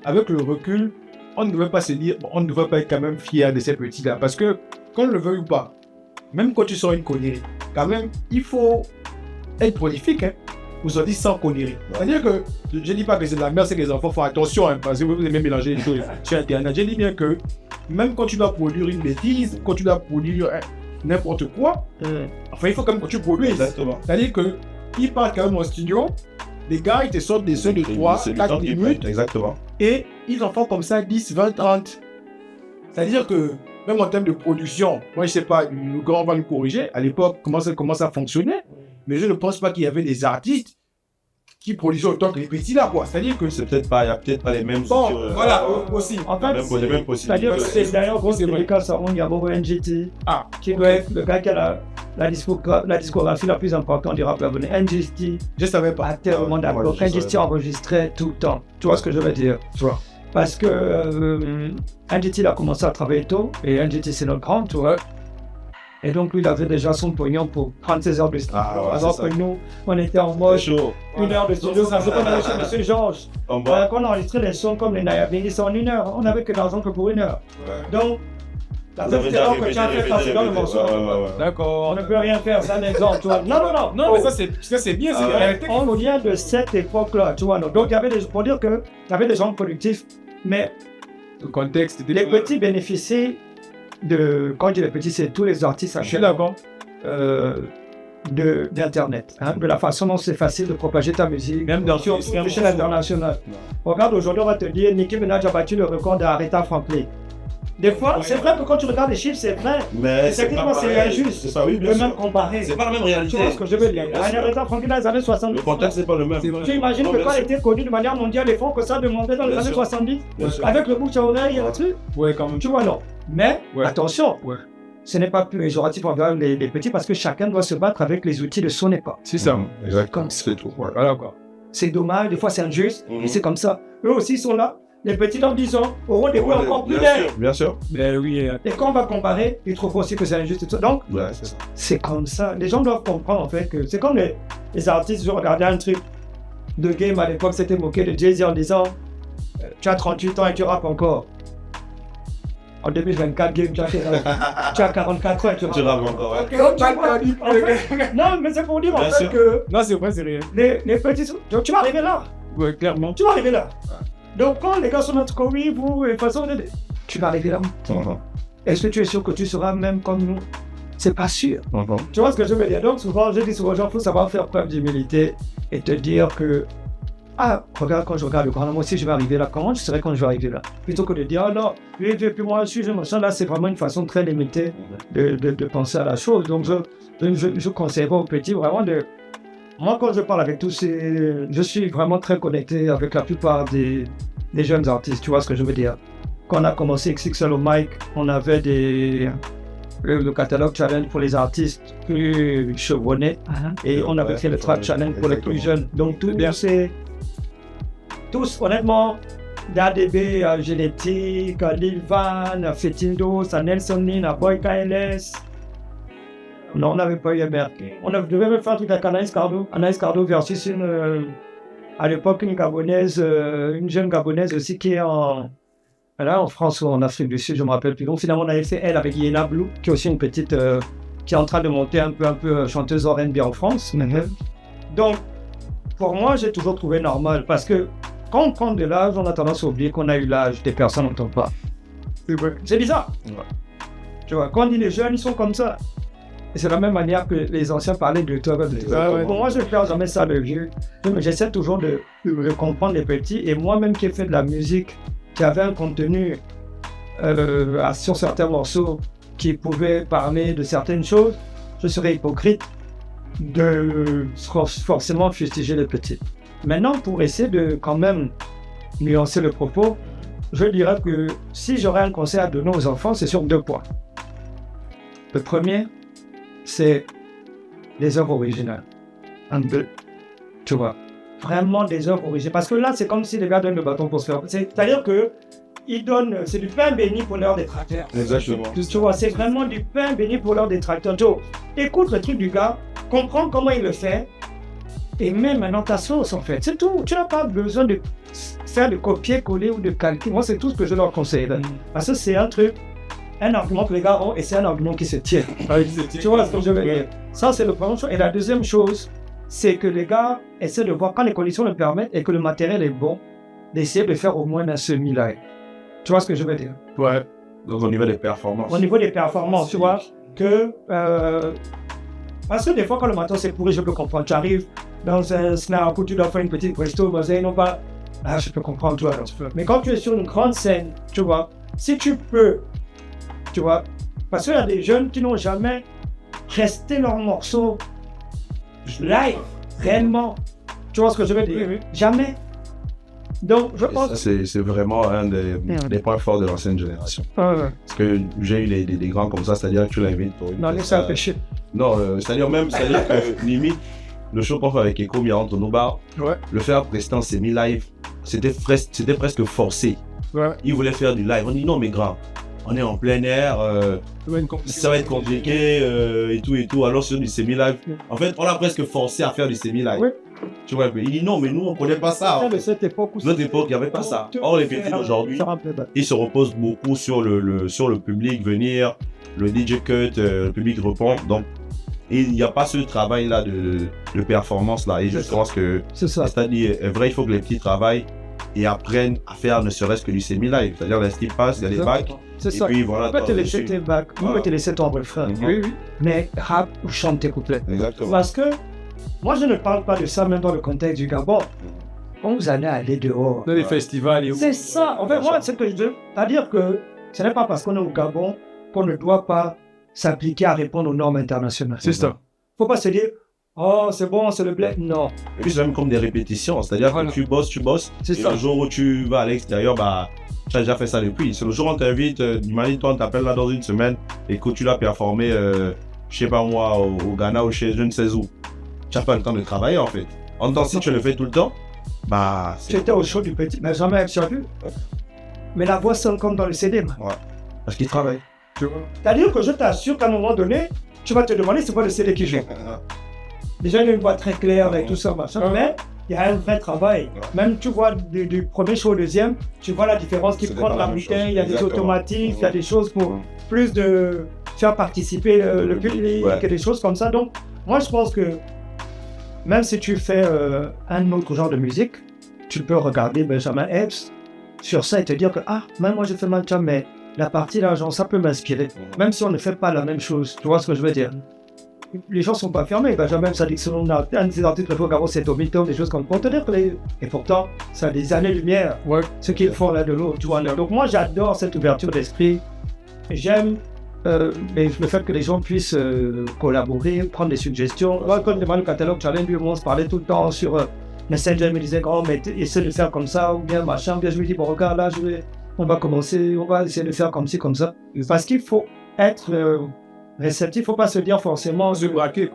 avec le recul, on ne devrait pas se dire, bon, on ne devrait pas être quand même fier de ces petits-là. Parce que, qu'on le veuille ou pas, même quand tu sors une connerie, quand même, il faut être prolifique, hein. Vous en dites sans connerie. C'est-à-dire que, je ne dis pas que c'est de la merde, c'est que les enfants font attention, hein, parce que vous aimez mélanger les choses sur Internet. Je dis bien que, même quand tu dois produire une bêtise, quand tu dois produire n'importe quoi. Enfin, il faut quand même que tu produises. Exactement. C'est-à-dire qu'ils partent quand même au studio, les gars, ils te sortent des sons de 3, 4 minutes, Exactement. et ils en font comme ça 10, 20, 30. C'est-à-dire que, même en termes de production, moi je sais pas, le grand va nous corriger, à l'époque, comment ça fonctionnait, mais je ne pense pas qu'il y avait des artistes qui produisaient autant que les petits là, quoi. C'est-à-dire que C'est peut-être pas, il y a peut-être pas les mêmes bon, structures, voilà, aussi. En fait, les mêmes possibilités. c'est-à-dire que c'est d'ailleurs gros C'est vrai. dédicace à Onyabo NGT, Ah, qui doit être le gars qui a la discographie la plus importante du rap gabonais. NGT, je savais pas. pas tellement d'accord. Ouais, je savais NGT pas. enregistrait tout le temps. Tu vois ce que je veux dire? Tu vois. Parce que NGT il a commencé à travailler tôt, et NGT c'est notre grand, tu vois. Et donc lui il avait déjà son pognon pour prendre ses heures de studio. Ah, ouais, Alors c'est ça. que nous, on était en mode C'est chaud. une heure de studio, ça se connaît chez Monsieur Georges. On va. Quand on enregistrait des sons comme les Nayabini, c'est en 1 heure. On n'avait que l'argent que pour 1 heure. Donc, la Vous seule avez erreur déjà que tu as fait passer dans le morceau, Ouais. D'accord. on ne peut rien faire, c'est un exemple, tu vois. Non. Non, mais ça c'est bien, c'est Ah, la ouais. réalité. On vient de cette époque-là, tu vois. Donc, il y avait pour dire que il y avait des gens productifs, mais Le contexte, les petits bénéficient de, quand je dis les petits, c'est tous les artistes Je suis d'accord. d'Internet, hein, de la façon dont c'est facile de propager ta musique, Même dans sur l'échelle internationale. Regarde, aujourd'hui, on va te dire, Nicki Minaj a battu le record d'Aretha Franklin. Des fois, c'est vrai que quand tu regardes les chiffres, c'est vrai. Mais Techniquement, pas c'est pareil. injuste. C'est ça, oui, Tu bien peux sûr. même comparer. C'est pas la même Tu réalité. vois ce que je veux dire? Bien sûr. Aretha Franklin dans les années 70. Le contexte, c'est pas le même. C'est vrai. Tu imagines Non, que bien quand elle sûr. était connue de manière mondiale, les fonds que ça demandait dans les Bien années sûr. 70, Bien sûr. avec le bouche à oreille et le truc, Ouais, quand même. tu vois, non. Mais, Ouais. attention, Ouais. ce n'est pas plus péjoratif envers les petits parce que chacun doit se battre avec les outils de son époque. C'est ça. Exactement. C'est tout. Voilà quoi. C'est dommage, des fois c'est injuste, Mhm. mais c'est comme ça. Eux aussi sont là. Les petits dans 10 ans auront des voix encore plus belles. Bien sûr. Mais oui, Et quand on va comparer, ils trouvent aussi que c'est injuste et tout ça. Donc, Ouais, c'est ça. c'est comme ça. Les gens doivent comprendre en fait que c'est comme les artistes. Je regardais un truc de Game à l'époque, c'était moqué de Jay-Z en disant tu as 38 ans et tu rappes encore. En 2024, Game, tu as 44 ans et tu Tu rappes. rappes encore, ouais. Donc, tu vois, en fait, non, mais c'est pour dire en Bien fait sûr. que non, c'est vrai, c'est rien. les petits. Donc, tu vas arriver là. Ouais, clairement. Tu vas arriver là. Donc, quand les gars sont notre oui, vous, de toute façon, tu vas arriver là. Est-ce que tu es sûr que tu seras même comme nous? C'est pas sûr. Tu vois ce que je veux dire? Donc, souvent, je dis souvent aux gens, il faut savoir faire preuve d'humilité et te dire que, ah, regarde, quand je regarde le grand, moi aussi, je vais arriver là. Comment je serai quand je vais arriver là? Plutôt que de dire, ah non, puis moi, je suis machin, là, c'est vraiment une façon très limitée de penser à la chose. Donc, je conseillerais aux petits vraiment de. Moi, quand je parle avec tous, je suis vraiment très connecté avec la plupart des jeunes artistes, tu vois ce que je veux dire. Quand on a commencé XXL au mic, on avait le catalogue challenge pour les artistes plus chevronnés et on avait fait le trap challenge pour les plus jeunes. Donc, tous, honnêtement, d'ADB, Génétique, Lil Van, Fetindo, Nelson Nin, Boy KLS. Non, on n'avait pas eu MR. On devait même faire un truc avec Anaïs Cardo. Anaïs Cardo versus à l'époque une jeune Gabonaise aussi qui est en France ou en Afrique du Sud, je me rappelle plus. Donc finalement on avait fait elle avec Yena Blue, qui est aussi une petite qui est en train de monter un peu chanteuse R&B en France. Donc pour moi j'ai toujours trouvé normal parce que quand on prend de l'âge, on a tendance à oublier qu'on a eu l'âge des personnes dont on parle. C'est bizarre. Ouais. Tu vois, quand on dit les jeunes, ils sont comme ça. Et c'est de la même manière que les anciens parlaient de toi. Ouais. Pour moi, je ne fais jamais ça le vieux. J'essaie toujours de comprendre les petits. Et moi-même qui ai fait de la musique, qui avait un contenu sur certains morceaux qui pouvait parler de certaines choses, je serais hypocrite de forcément fustiger les petits. Maintenant, pour essayer de quand même nuancer le propos, je dirais que si j'aurais un conseil à donner aux enfants, c'est sur 2 points. Le premier, c'est des œuvres originales. Tu vois, vraiment des œuvres originales. Parce que là, c'est comme si les gars donnent le bâton pour se faire. C'est-à-dire que ils donnent, c'est du pain béni pour leurs détracteurs. Exactement. Tu vois, c'est vraiment du pain béni pour leurs détracteurs. Tu vois, écoute le truc du gars, comprends comment il le fait, et mets maintenant ta sauce en fait. C'est tout. Tu n'as pas besoin de faire de copier-coller ou de calquer. Moi, c'est tout ce que je leur conseille. Parce que c'est un argument que les gars ont et c'est un argument qui se tient. Tu vois ce que je veux dire? Ça, c'est le premier chose. Et la deuxième chose, c'est que les gars essaient de voir quand les conditions le permettent et que le matériel est bon, d'essayer de faire au moins un semi-live. Tu vois ce que je veux dire? Ouais. Donc au niveau des performances. Au niveau des performances, tu vois. que... parce que des fois, quand le matin c'est pourri, je peux comprendre. Tu arrives dans un snap où tu dois faire une petite resto, non pas... Ah, je peux comprendre, toi. Mais quand tu es sur une grande scène, tu vois, si tu peux, tu vois, parce qu'il y a des jeunes qui n'ont jamais resté leur morceau live, réellement. Tu vois ce que je veux dire? Jamais. Donc, je pense... Ça, c'est vraiment un des points forts de l'ancienne génération. Parce que j'ai eu des grands comme ça, c'est-à-dire que tu l'invites pour une... Non, laisse-ça pécher. Non, c'est-à-dire que limite, le show qu'on fait avec Eko Mia entre nos bars, le faire prester en semi-live, c'était presque forcé. Il voulait faire du live. On dit non, mais grand, on est en plein air, ça va être compliqué et tout. Alors sur du semi-live, en fait, on l'a presque forcé à faire du semi-live. Oui. Tu vois, il dit non, mais nous, on ne connaît pas ça. Notre époque, il n'y avait pas ça. Or, les petits d'aujourd'hui, ils se reposent beaucoup sur le public venir, le DJ cut, le public répond. Donc, il n'y a pas ce travail-là de performance-là. Et je pense que c'est-à-dire, vrai, il faut que les petits travaillent et apprennent à faire ne serait-ce que du semi-live. C'est-à-dire, l'instinct passe, il y a des bacs. C'est ça. Puis, voilà, on peut te laisser tes bacs, on peut te laisser ton refrain. Oui. Mais rap ou chante tes couplets. Exactement. Parce que moi, je ne parle pas de ça même dans le contexte du Gabon. Quand vous allez aller dehors. Dans les festivals et c'est ça. En fait, moi, c'est ce que je veux. C'est-à-dire que ce n'est pas parce qu'on est au Gabon qu'on ne doit pas s'appliquer à répondre aux normes internationales. C'est ça. Il ne faut pas se dire, oh, c'est bon, c'est le bled. Non. Et puis, c'est même comme des répétitions. C'est-à-dire que tu bosses. C'est et ça. le jour où tu vas à l'extérieur, bah, tu as déjà fait ça depuis. C'est le jour où on t'invite, du Mali, toi, on t'appelle là dans une semaine et que tu l'as performé, je sais pas moi, au Ghana ou chez je ne sais où. Tu n'as pas le temps de travailler en fait. En temps, si tu le fais tout le temps, bah. J'étais au show du petit, mais jamais absorbu. Mais la voix sonne comme dans le CD. Ouais. Parce qu'il travaille. Tu vois. C'est-à-dire que je t'assure qu'à un moment donné, tu vas te demander c'est quoi le CD qui joue. Déjà, il y a une voix très claire avec tout ça, machin. Mais il y a un vrai travail. Même tu vois du premier show au deuxième, tu vois la différence qui prend la bouteille, il y a des automatismes, il y a des choses pour plus de faire participer le public, et des choses comme ça. Donc, moi je pense que même si tu fais un autre genre de musique, tu peux regarder Benjamin Epps sur ça et te dire que même moi je fais Mancha, mais la partie là, genre, ça peut m'inspirer. Même si on ne fait pas la même chose, tu vois ce que je veux dire. Les gens ne sont pas fermés. Benjamin Epps a dit que selon un de ses articles, il faut qu'avant c'est Tomito, des choses comme ça. Pour te dire que et pourtant, ça a des années-lumière, ce qu'ils font là de l'autre, tu vois. Donc moi j'adore cette ouverture d'esprit. J'aime le fait que les gens puissent collaborer, prendre des suggestions. Moi, quand je demande le catalogue challenge, lui, on se parlait tout le temps sur Messenger, me disait, mais essaie de faire comme ça, ou bien machin. Bien, je lui dis, bon, regarde, là, on va commencer, on va essayer de faire comme ci, comme ça. Parce qu'il faut être réceptif, il ne faut pas se dire forcément,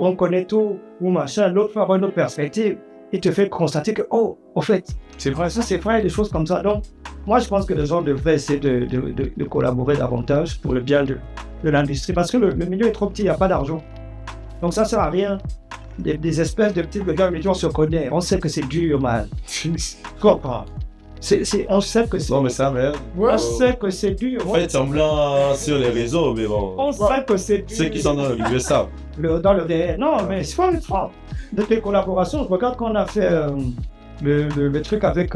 on connaît tout, ou machin. L'autre peut avoir une autre perspective. Il te fait constater que, au fait, c'est vrai, ça c'est vrai, des choses comme ça. Donc, moi, je pense que les gens devraient essayer de collaborer davantage pour le bien de l'industrie, parce que le milieu est trop petit, il n'y a pas d'argent. Donc ça ne sert à rien. Des espèces de petits gars, mais on se connaît, on sait que c'est dur, man. Comprends. On sait que c'est... Non, mais ça, merde. On sait que c'est dur. En fait, semblant sur les réseaux, mais bon. On sait que c'est dur. Ceux qui sont dans le milieu savent. Dans le réel. Non, mais c'est pas le franc. De tes collaborations, je regarde quand on a fait le truc avec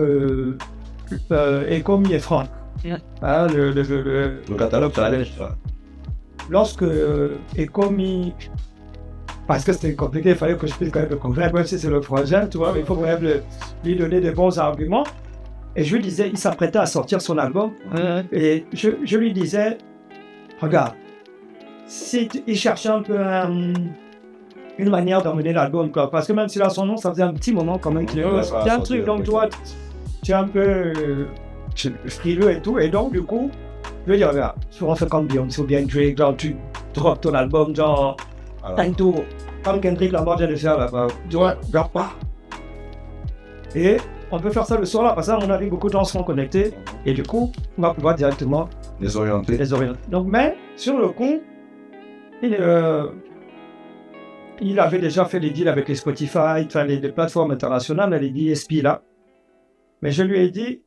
Ecomi et Franck. Le catalogue, ça allait. Lorsque Ecomi, parce que c'était compliqué, il fallait que je puisse quand même le convaincre, même si c'est le projet, tu vois, mais il faut quand même lui donner des bons arguments. Et je lui disais, il s'apprêtait à sortir son album, et je lui disais, regarde, si il cherchait un peu une manière d'emmener l'album, quoi, parce que même s'il a son nom, ça faisait un petit moment quand même qu'il y a un truc, donc toi, tu es un peu frileux et tout, et donc du coup, je lui dis, regarde, on fait comme Beyoncé ou bien Drake, genre tu drops ton album, genre, un tour, comme Kendrick Lamar vient de faire là-bas, tu vois, regarde pas. Et on peut faire ça le soir là, parce qu'à mon avis, beaucoup de gens seront connectés, et du coup, on va pouvoir directement les orienter. Donc, mais, sur le coup, il avait déjà fait les deals avec les Spotify, enfin les plateformes internationales, les DSP là. Mais je lui ai dit,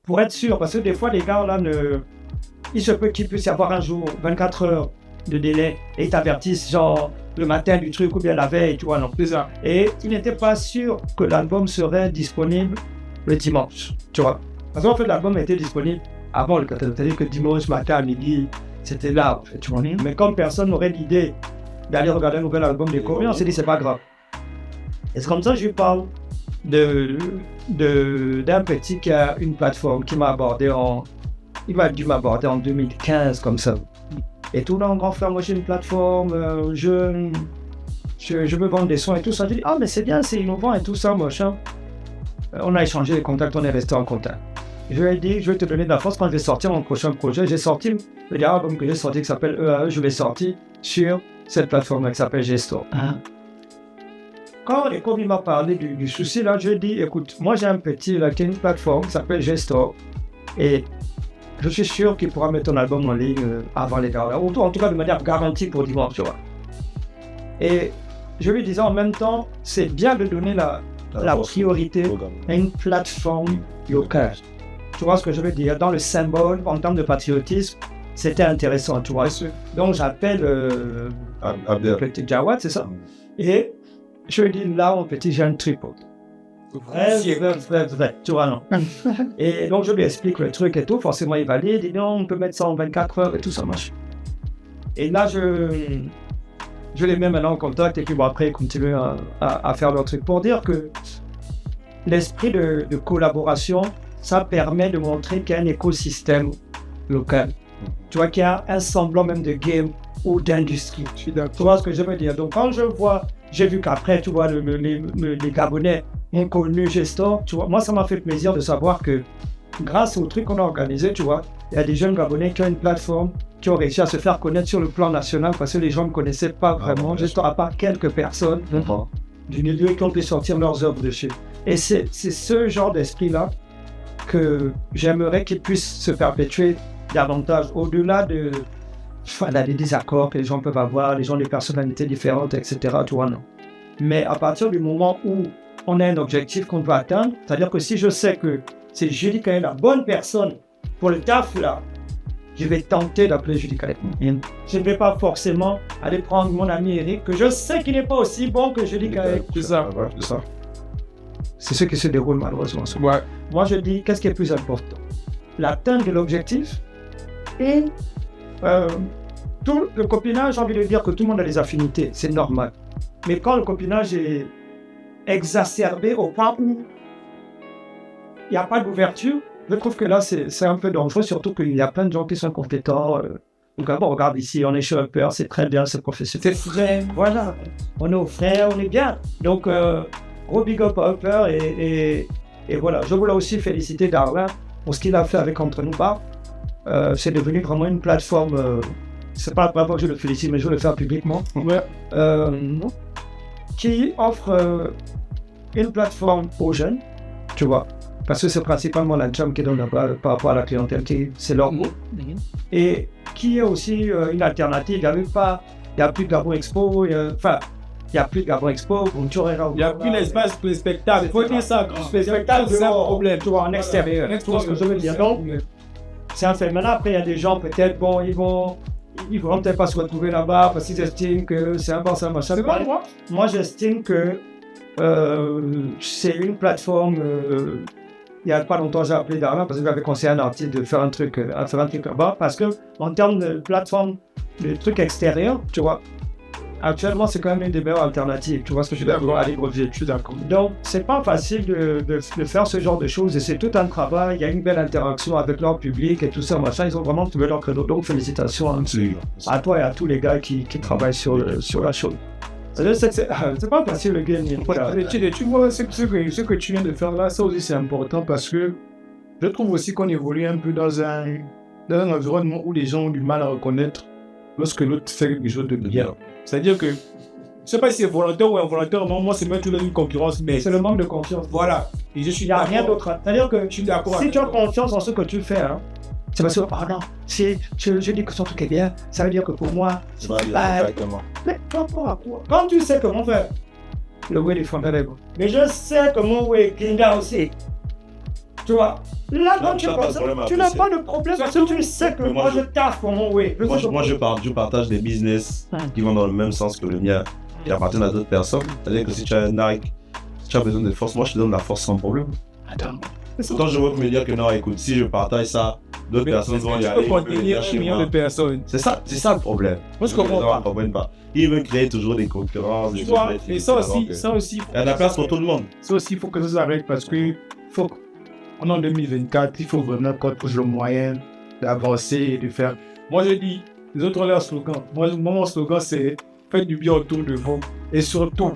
pour être sûr, parce que des fois les gars là, il se peut qu'il puisse y avoir un jour, 24 heures de délai, et ils t'avertissent genre le matin du truc ou bien la veille, tu vois, non. C'est ça. Et il n'était pas sûr que l'album serait disponible le dimanche, tu vois. Parce qu'en fait l'album était disponible avant le catalogue, c'est-à-dire que dimanche matin à midi, C'était là, en fait, tu vois. Mais comme personne n'aurait l'idée d'aller regarder un nouvel album des Coréens, on s'est dit, c'est pas grave. Et c'est comme ça que je lui parle d'un petit qui a une plateforme qui m'a abordé il m'a dû m'aborder en 2015, comme ça. Et tout là, grand frère, moi j'ai une plateforme, je veux vendre des sons et tout ça. Je dis, ah mais c'est bien, c'est innovant et tout ça, machin. On a échangé les contacts, on est resté en contact. Je lui ai dit, je vais te donner de la force quand je vais sortir mon prochain projet. J'ai sorti le album que j'ai sorti qui s'appelle EAE, je l'ai sorti sur cette plateforme qui s'appelle G-Store. Quand il m'a parlé du souci là, je lui ai dit, écoute, moi j'ai un petit là qui a une plateforme qui s'appelle G-Store et je suis sûr qu'il pourra mettre ton album en ligne avant les gars, ou en tout cas de manière garantie pour dimanche, tu vois. Et je lui disais en même temps, c'est bien de donner la priorité à une plateforme locale. Tu vois ce que je veux dire? Dans le symbole, en termes de patriotisme, c'était intéressant, tu vois. Donc j'appelle le petit Jawad, c'est ça. Et je lui dis, là, mon petit, j'ai un tripod. Vrai, tu vois, non. Et donc je lui explique le truc et tout, forcément il valide, il dit non, on peut mettre ça en 24 heures et tout ça marche. Et là je les mets maintenant en contact et puis bon, après ils continuent à faire leur truc pour dire que l'esprit de collaboration, ça permet de montrer qu'il y a un écosystème local. Tu vois qu'il y a un semblant même de game ou d'industrie. Tu vois ce que je veux dire? Donc quand j'ai vu qu'après, tu vois, les Gabonais ont connu G-Store, tu vois, moi ça m'a fait plaisir de savoir que grâce au truc qu'on a organisé, tu vois, il y a des jeunes Gabonais qui ont une plateforme, qui ont réussi à se faire connaître sur le plan national parce que les gens ne connaissaient pas vraiment G-Store à part quelques personnes du milieu qui ont pu sortir leurs œuvres dessus. Et c'est ce genre d'esprit-là que j'aimerais qu'il puisse se perpétuer davantage au-delà des désaccords que les gens peuvent avoir, les gens des personnalités différentes, etc. Tu vois, non. Mais à partir du moment où on a un objectif qu'on doit atteindre, c'est-à-dire que si je sais que c'est Julie Kaye la bonne personne pour le taf là, je vais tenter d'appeler Julie Kaye. Je ne vais pas forcément aller prendre mon ami Eric, que je sais qu'il n'est pas aussi bon que Julie Kaye. C'est ça. C'est ce qui se déroule malheureusement. Ouais. Moi je dis, qu'est-ce qui est plus important? L'atteinte de l'objectif et tout le copinage, j'ai envie de dire que tout le monde a des affinités, c'est normal. Mais quand le copinage est exacerbé au point où il n'y a pas d'ouverture, je trouve que là c'est un peu dangereux, surtout qu'il y a plein de gens qui sont compétents. Donc bon, regarde ici, on est chez Upper, c'est très bien, c'est professionnel. C'est vrai, voilà, on est aux frères, on est bien. Donc gros big up à Upper et voilà. Je voulais aussi féliciter Darwin pour ce qu'il a fait avec Entre nous Bars. C'est devenu vraiment une plateforme, c'est pas la première fois que je le félicite, mais je veux le faire publiquement, qui offre une plateforme aux jeunes, tu vois, parce que c'est principalement la jam qui donne par rapport à la clientèle, c'est leur mot, et qui est aussi une alternative. Il n'y a plus de Gabon Expo, il n'y a plus de Gabon Expo, il n'y a plus l'espace pour les spectacles. Il faut dire ça, les spectacles, c'est un problème. Tu vois, en extérieur, tu vois ce que je veux dire. Donc, c'est un fait. Maintenant, après, il y a des gens, peut-être, bon, ils vont peut-être pas se retrouver là-bas parce qu'ils estiment que c'est un bon, c'est un machin. Moi, j'estime que c'est une plateforme. Il n'y a pas longtemps, j'ai appelé Darwin parce que j'avais conseillé à un artiste de faire un truc là-bas. Parce que, en termes de plateforme, de trucs extérieurs, tu vois, actuellement, c'est quand même une des meilleures alternatives. Tu vois ce que je veux dire? Aller je suis d'accord. Donc, c'est pas facile de faire ce genre de choses et c'est tout un travail. Il y a une belle interaction avec leur public et tout ça, machin. Ils ont vraiment trouvé leur créneau. Donc, félicitations à toi et à tous les gars qui travaillent sur la chose. C'est pas facile le game. Voilà. Tu vois, ce que tu viens de faire là, ça aussi c'est important parce que je trouve aussi qu'on évolue un peu dans un environnement où les gens ont du mal à reconnaître lorsque l'autre fait quelque chose de bien. C'est-à-dire que, je ne sais pas si c'est volontaire ou involontaire, moi c'est même toujours une concurrence, mais c'est le manque de confiance. Voilà. Et je suis il n'y a rien d'autre. C'est-à-dire que je suis d'accord si tu as confiance en ce que tu fais, hein, c'est parce que, oh non, si je dis que son truc est bien, ça veut dire que pour moi, c'est pas. Mais par rapport à quoi? Quand tu sais comment faire, le way des fondamentaux. Mais je sais comment way Kinga aussi. Tu vois, là quand tu penses, tu n'as pas de problème parce que tu sais que moi je taffe pour mon way. Moi je partage des business qui vont dans le même sens que le mien, qui appartiennent à d'autres personnes. C'est-à-dire que si tu as un Nike, si tu as besoin de force, moi je te donne la force sans problème. Attends. Quand je vois me dire que non, écoute, si je partage ça, d'autres personnes vont y Tu aller. peux ils peuvent contenir venir 1 chez million de moi. personnes. C'est ça le problème. Moi, je comprends Les gens pas. ne comprennent pas. Ils veulent créer toujours des concurrences. Tu des vois, objectifs, et ça alors aussi, que- ça aussi. Il y a de la place pour tout le monde. Ça aussi, il faut que ça s'arrête parce que faut qu'on est en 2024, il faut vraiment qu'on trouve le moyen d'avancer et de faire. Moi, je dis, les autres ont leur slogan. Moi, mon slogan, c'est faites du bien autour de vous. Et surtout,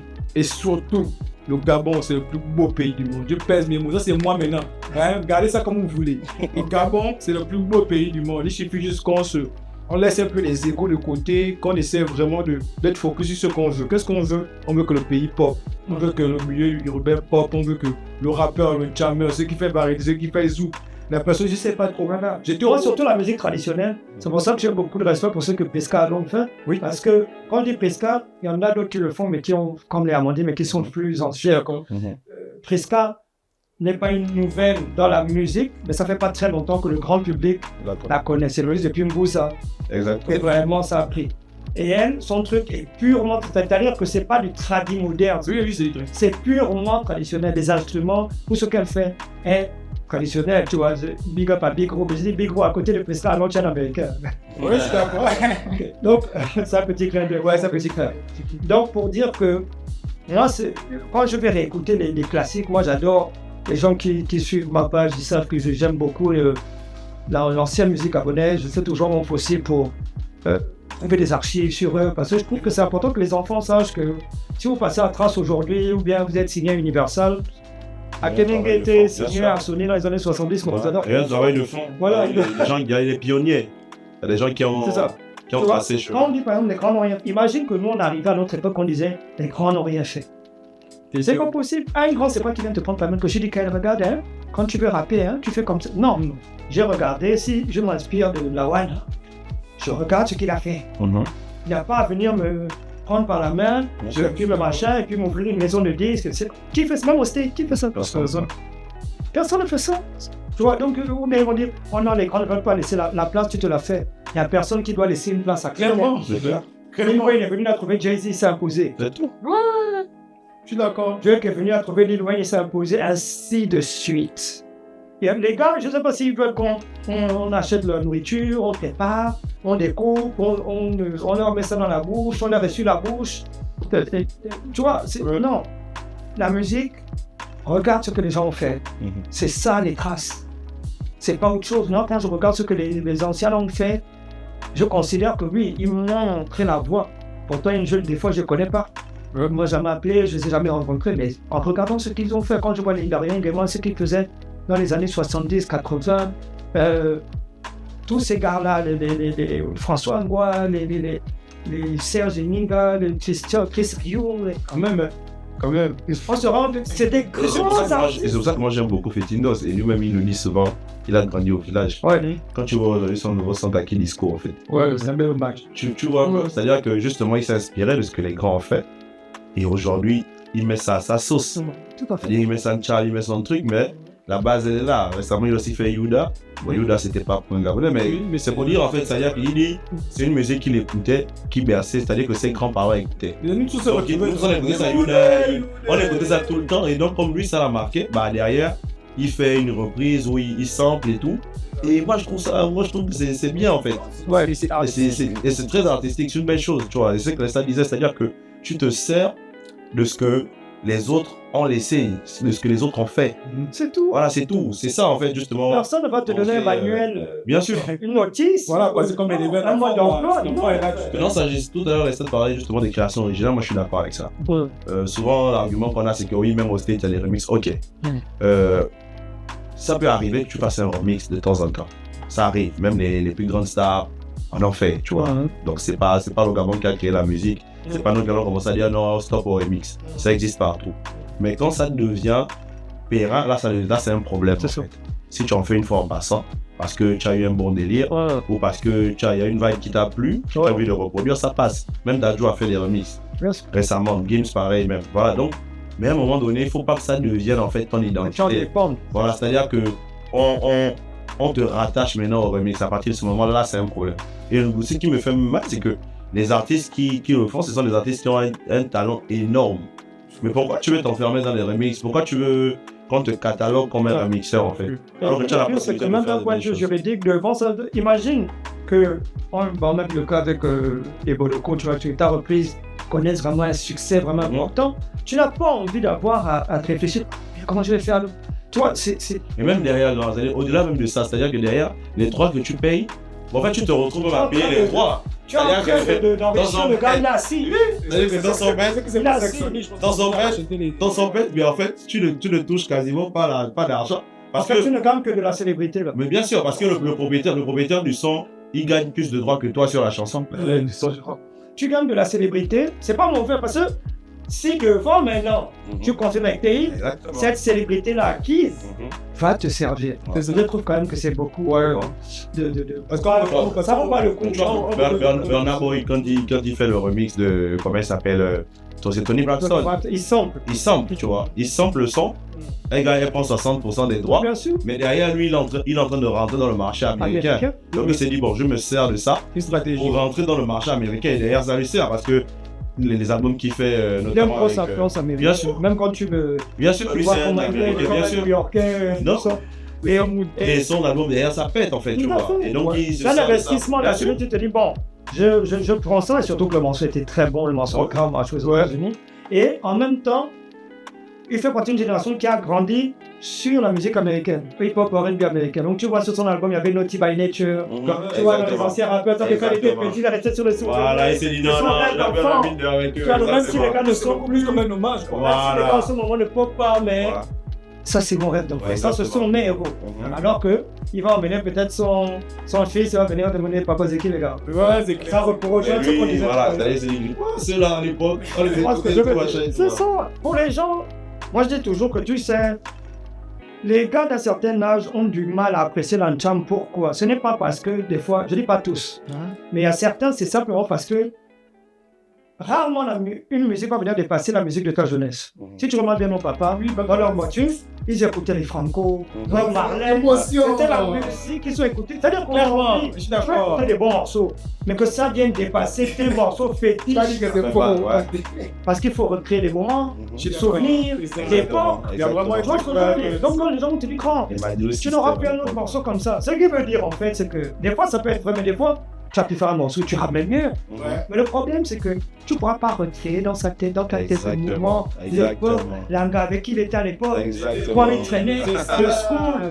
le Gabon, c'est le plus beau pays du monde. Je pèse mes mots. Ça, c'est moi maintenant. Hein? Gardez ça comme vous voulez. Le Gabon, c'est le plus beau pays du monde. Il suffit juste on laisse un peu les égos de côté, qu'on essaie vraiment d'être focus sur ce qu'on veut. Qu'est-ce qu'on veut? On veut que le pays pop. On veut que le milieu urbain pop. On veut que le rappeur, le jammer, ceux qui fait barrer, ceux qui fait zouk, la personne, je sais pas trop maintenant. Tu vois, surtout la musique traditionnelle. C'est pour ça que j'ai beaucoup de respect pour ceux que Pesca l'ont fait. Oui. Parce que quand on dit Pesca, il y en a d'autres qui le font, mais qui ont, comme les Amandis, mais qui sont plus anciens. Pesca n'est pas une nouvelle dans la musique, mais ça fait pas très longtemps que le grand public la connaît. C'est le depuis Mbouza. Exactement. Et vraiment, ça a pris. Et elle, son truc est purement, c'est-à-dire que c'est pas du tradi moderne. Oui, c'est des trucs. C'est purement traditionnel. Des instruments, tout ce qu'elle fait est traditionnel. Tu vois, big up à Big Gros. Je dis Big Gros à côté de Pesca, un autre chien américain. Oui, je suis d'accord. Donc, c'est un petit clin d'œil. Ouais, c'est un petit clin d'œil. Donc, pour dire que moi, quand je vais réécouter les classiques, moi, j'adore les gens qui suivent ma page, ils savent que j'aime beaucoup l'ancienne musique japonaise. Je fais toujours mon possible pour trouver des archives sur eux, parce que je trouve que c'est important que les enfants sachent que si vous passez à Trace aujourd'hui, ou bien vous êtes signé à Universal, Akening était signé à Sony dans les années 70, comme ça. Et un travail de fond. Voilà. Il y a des pionniers. Il y a des gens qui ont tracé le Quand chemin. on dit par exemple les grands n'ont rien, imagine que nous on arrivait à notre époque, on disait les grands n'ont rien fait. C'est pas possible. Un grand, c'est pas qui vient te prendre la main que je dis, regarde, hein, quand tu veux rapper, hein, tu fais comme ça. Non, j'ai regardé, si je m'inspire de Lawan, je regarde ce qu'il a fait. Il n'a pas à venir me prendre par la main, je recule le machin et puis m'ouvrir une maison de disques. Qui fait ça? Même au state, qui fait ça? Personne ne fait ça. Tu vois, donc on va dire, oh non, les grands ne veulent pas laisser la place, tu te la fais. Il n'y a personne qui doit laisser une place à Clairement. C'est clair. Lil Wayne est venu à trouver Jay-Z, il s'est imposé. C'est tout. Ouais, je suis d'accord. Drake est venu à trouver Lil Wayne, il s'est imposé, ainsi de suite. Et les gars, je ne sais pas s'ils veulent qu'on achète leur nourriture, on prépare, on découpe, on leur met ça dans la bouche, on leur reçu la bouche. Tu vois, non. La musique, regarde ce que les gens ont fait. C'est ça les traces. C'est pas autre chose. Non, quand je regarde ce que les anciens ont fait, je considère que oui, ils m'ont montré la voie. Pourtant, une jeune, des fois, je ne connais pas. Moi, jamais appelé, je ne les ai jamais rencontrés, mais en regardant ce qu'ils ont fait, quand je vois les Ibériens, également ce qu'ils faisaient dans les années 70, 80, tous ces gars-là, les François Ngois, les Serge Ninga, les Chris Rio, Quand même. on se rend, c'est des grands artistes. Et c'est pour ça que moi j'aime beaucoup Fetindos. Et lui-même il nous dit souvent, il a grandi au village. Ouais, Quand tu vois aujourd'hui son nouveau son Taki Disco en fait. Ouais, c'est un bel match. Tu vois, c'est-à-dire que justement il s'est inspiré de ce que les grands ont fait. Et aujourd'hui, il met ça à sa sauce. Tout à fait. C'est-à-dire il met son char, il met son truc, mais la base elle est là. Récemment il a aussi fait Yuda. Bon, Yuda c'était pas pour un Gabonais, mais c'est pour dire en fait, c'est-à-dire qu'il dit, c'est une musique qu'il écoutait, qui berçait, c'est-à-dire que ses grands-parents écoutaient. Nous tous Donc, nous, on écoutait ça, on écoutait ça tout le temps, et donc comme lui ça l'a marqué, bah derrière, il fait une reprise où il sample et tout. Et moi je trouve que c'est bien en fait. Ouais, Et c'est très artistique, c'est une belle chose, tu vois. Et c'est que ça disait, c'est-à-dire que tu te sers de ce que les autres ont laissé, de ce que les autres ont fait. C'est tout. Voilà, c'est tout. C'est ça en fait justement. Personne ne va te donner un manuel, Bien sûr. une notice. Voilà, quoi, c'est comme les événements. Un mois d'emploi. Non, ça, tout à l'heure, les stats parlaient justement des créations originales. Moi, je suis d'accord avec ça. Souvent, l'argument qu'on a, c'est que oui, même au State, il y a des remixes. Ok. Ça peut arriver que tu fasses un remix de temps en temps. Ça arrive. Même les plus grandes stars en ont fait, tu vois. Donc, c'est pas le Gabon qui a créé la musique. C'est pas nous qui allons commencer à dire non, stop au remix. Ça existe partout. Mais quand ça devient périn, là, c'est un problème. En fait. Si tu en fais une fois en passant, parce que tu as eu un bon délire, ou parce que il y a une vibe qui t'a plu, tu as envie de reproduire, ça passe. Même Dadju a fait des remixes. Récemment, Games pareil même. Voilà, donc, mais à un moment donné, il ne faut pas que ça devienne en fait ton identité. Voilà, c'est-à-dire que on te rattache maintenant au remix. À partir de ce moment-là, c'est un problème. Et ce qui me fait mal, c'est que les artistes qui le font, ce sont des artistes qui ont un talent énorme. Mais pourquoi tu veux t'enfermer dans les remixes? Pourquoi tu veux qu'on te catalogue comme un mixeur en fait. Alors que tu as la C'est possibilité que de même faire d'un point de des vue choses. juridique, devant ça, imagine que, on même le cas avec les Bolocos, tu vois, ta reprise connaissent vraiment un succès vraiment important, tu n'as pas envie d'avoir à te réfléchir, comment je vais faire. Tu vois, c'est... Et même derrière, au-delà même de ça, c'est-à-dire que derrière, les droits que tu payes, en fait, tu te retrouves à payer les droits. Tu es en train d'enrichir le gars, il a assis. C'est-à-dire que dans son bête, Il a assis. dans son bête, mais en fait, tu ne touches quasiment pas d'argent. Parce Parce que tu que, ne gagnes que de la célébrité, là. mais bien sûr, parce que le propriétaire du son, il gagne plus de droits que toi sur la chanson. Tu gagnes de la célébrité, c'est pas mauvais parce que si devant maintenant, tu continues avec TI, cette célébrité-là acquise va te servir. Je trouve quand même que c'est beaucoup parce que ça vaut pas le coup. Bernard Boy, quand il fait le remix de, comment il s'appelle, c'est Tony Braxton, Il semble. il sample, tu vois, il sample le son, un gars il prend 60% des droits, Bien sûr. mais derrière lui, il est en train de rentrer dans le marché américain. Donc il s'est dit, bon, je me sers de ça Une stratégie. pour rentrer dans le marché américain, et derrière ça lui sert, parce que les albums qu'il fait, Il aime notamment grosse avec, influence américaine. bien sûr. Même quand tu veux bien sûr, lui voir c'est un comment américain, bien sûr, new-yorkais, Non. tout ça. et son album derrière ça pète en fait, tu vois, et donc il se c'est un sert de ça. investissement Bien sûr. là-dessus, tu te dis bon, je prends ça, et surtout que le morceau était très bon, le morceau Calm a joué aux États-Unis. Et en même temps, il fait partie d'une génération qui a grandi sur la musique américaine, hip-hop R&B américaine. Donc tu vois sur son album, il y avait Naughty by Nature, tu vois dans les anciens rappeurs, ça fait faire les petits, il a resté sur le son. Voilà, il s'est dit non, non, il a fait la mine avec eux. Tu vois, ça, même c'est si bon. les gars ne C'est sont beaucoup plus comme un hommage. quoi. même si les gars Voilà. en ce moment ne pop pas, mais Voilà. ça c'est mon rêve d'enfant. Ouais, Ça ce exactement. sont mes héros. Mhm. Alors que il va emmener peut-être son fils, il va venir demander Papa Zeki les gars. Ouais, c'est clair. Ça reproche Et ce qu'on lui, disait. voilà, c'est-à-dire, il s'est dit, oh, ceux-là à l'époque, on les Moi, ce que écoutait, je veux tout dire, machin, c'est tout ça. Pour les gens, moi je dis toujours que tu sais, les gars d'un certain âge ont du mal à apprécier l'ancham. Pourquoi? Ce n'est pas parce que des fois, je dis pas tous, mais il y a certains, c'est simplement parce que rarement une musique va venir dépasser la musique de ta jeunesse. Si tu remarques bien mon papa, lui, dans leur voiture, ils écoutaient les Franco, Bob Marley. Émotion. C'était la musique qu'ils ont écoutée. C'est-à-dire qu'on Clairement, a je suis d'accord. des bons morceaux, mais que ça vienne dépasser tes morceaux fétiches. C'est-à-dire que c'est faux. Parce qu'il faut recréer les moments, les souvenirs, l'époque. Il y a vraiment Tu vois ce que je veux dire? Donc quand les gens te disent grand, Il m'a dit le tu n'auras plus système. un autre morceau comme ça. Ce qui veut dire en fait, c'est que des fois ça peut être vrai, mais des fois tu as pu faire un morceau, tu ramènes mieux. Ouais. Mais le problème c'est que tu ne pourras pas recréer dans sa tête, dans ta tête, le Exactement. mouvement, Exactement. l'époque, l'anga avec qui il était à l'époque, Exactement. comment il traînait, le ça. school,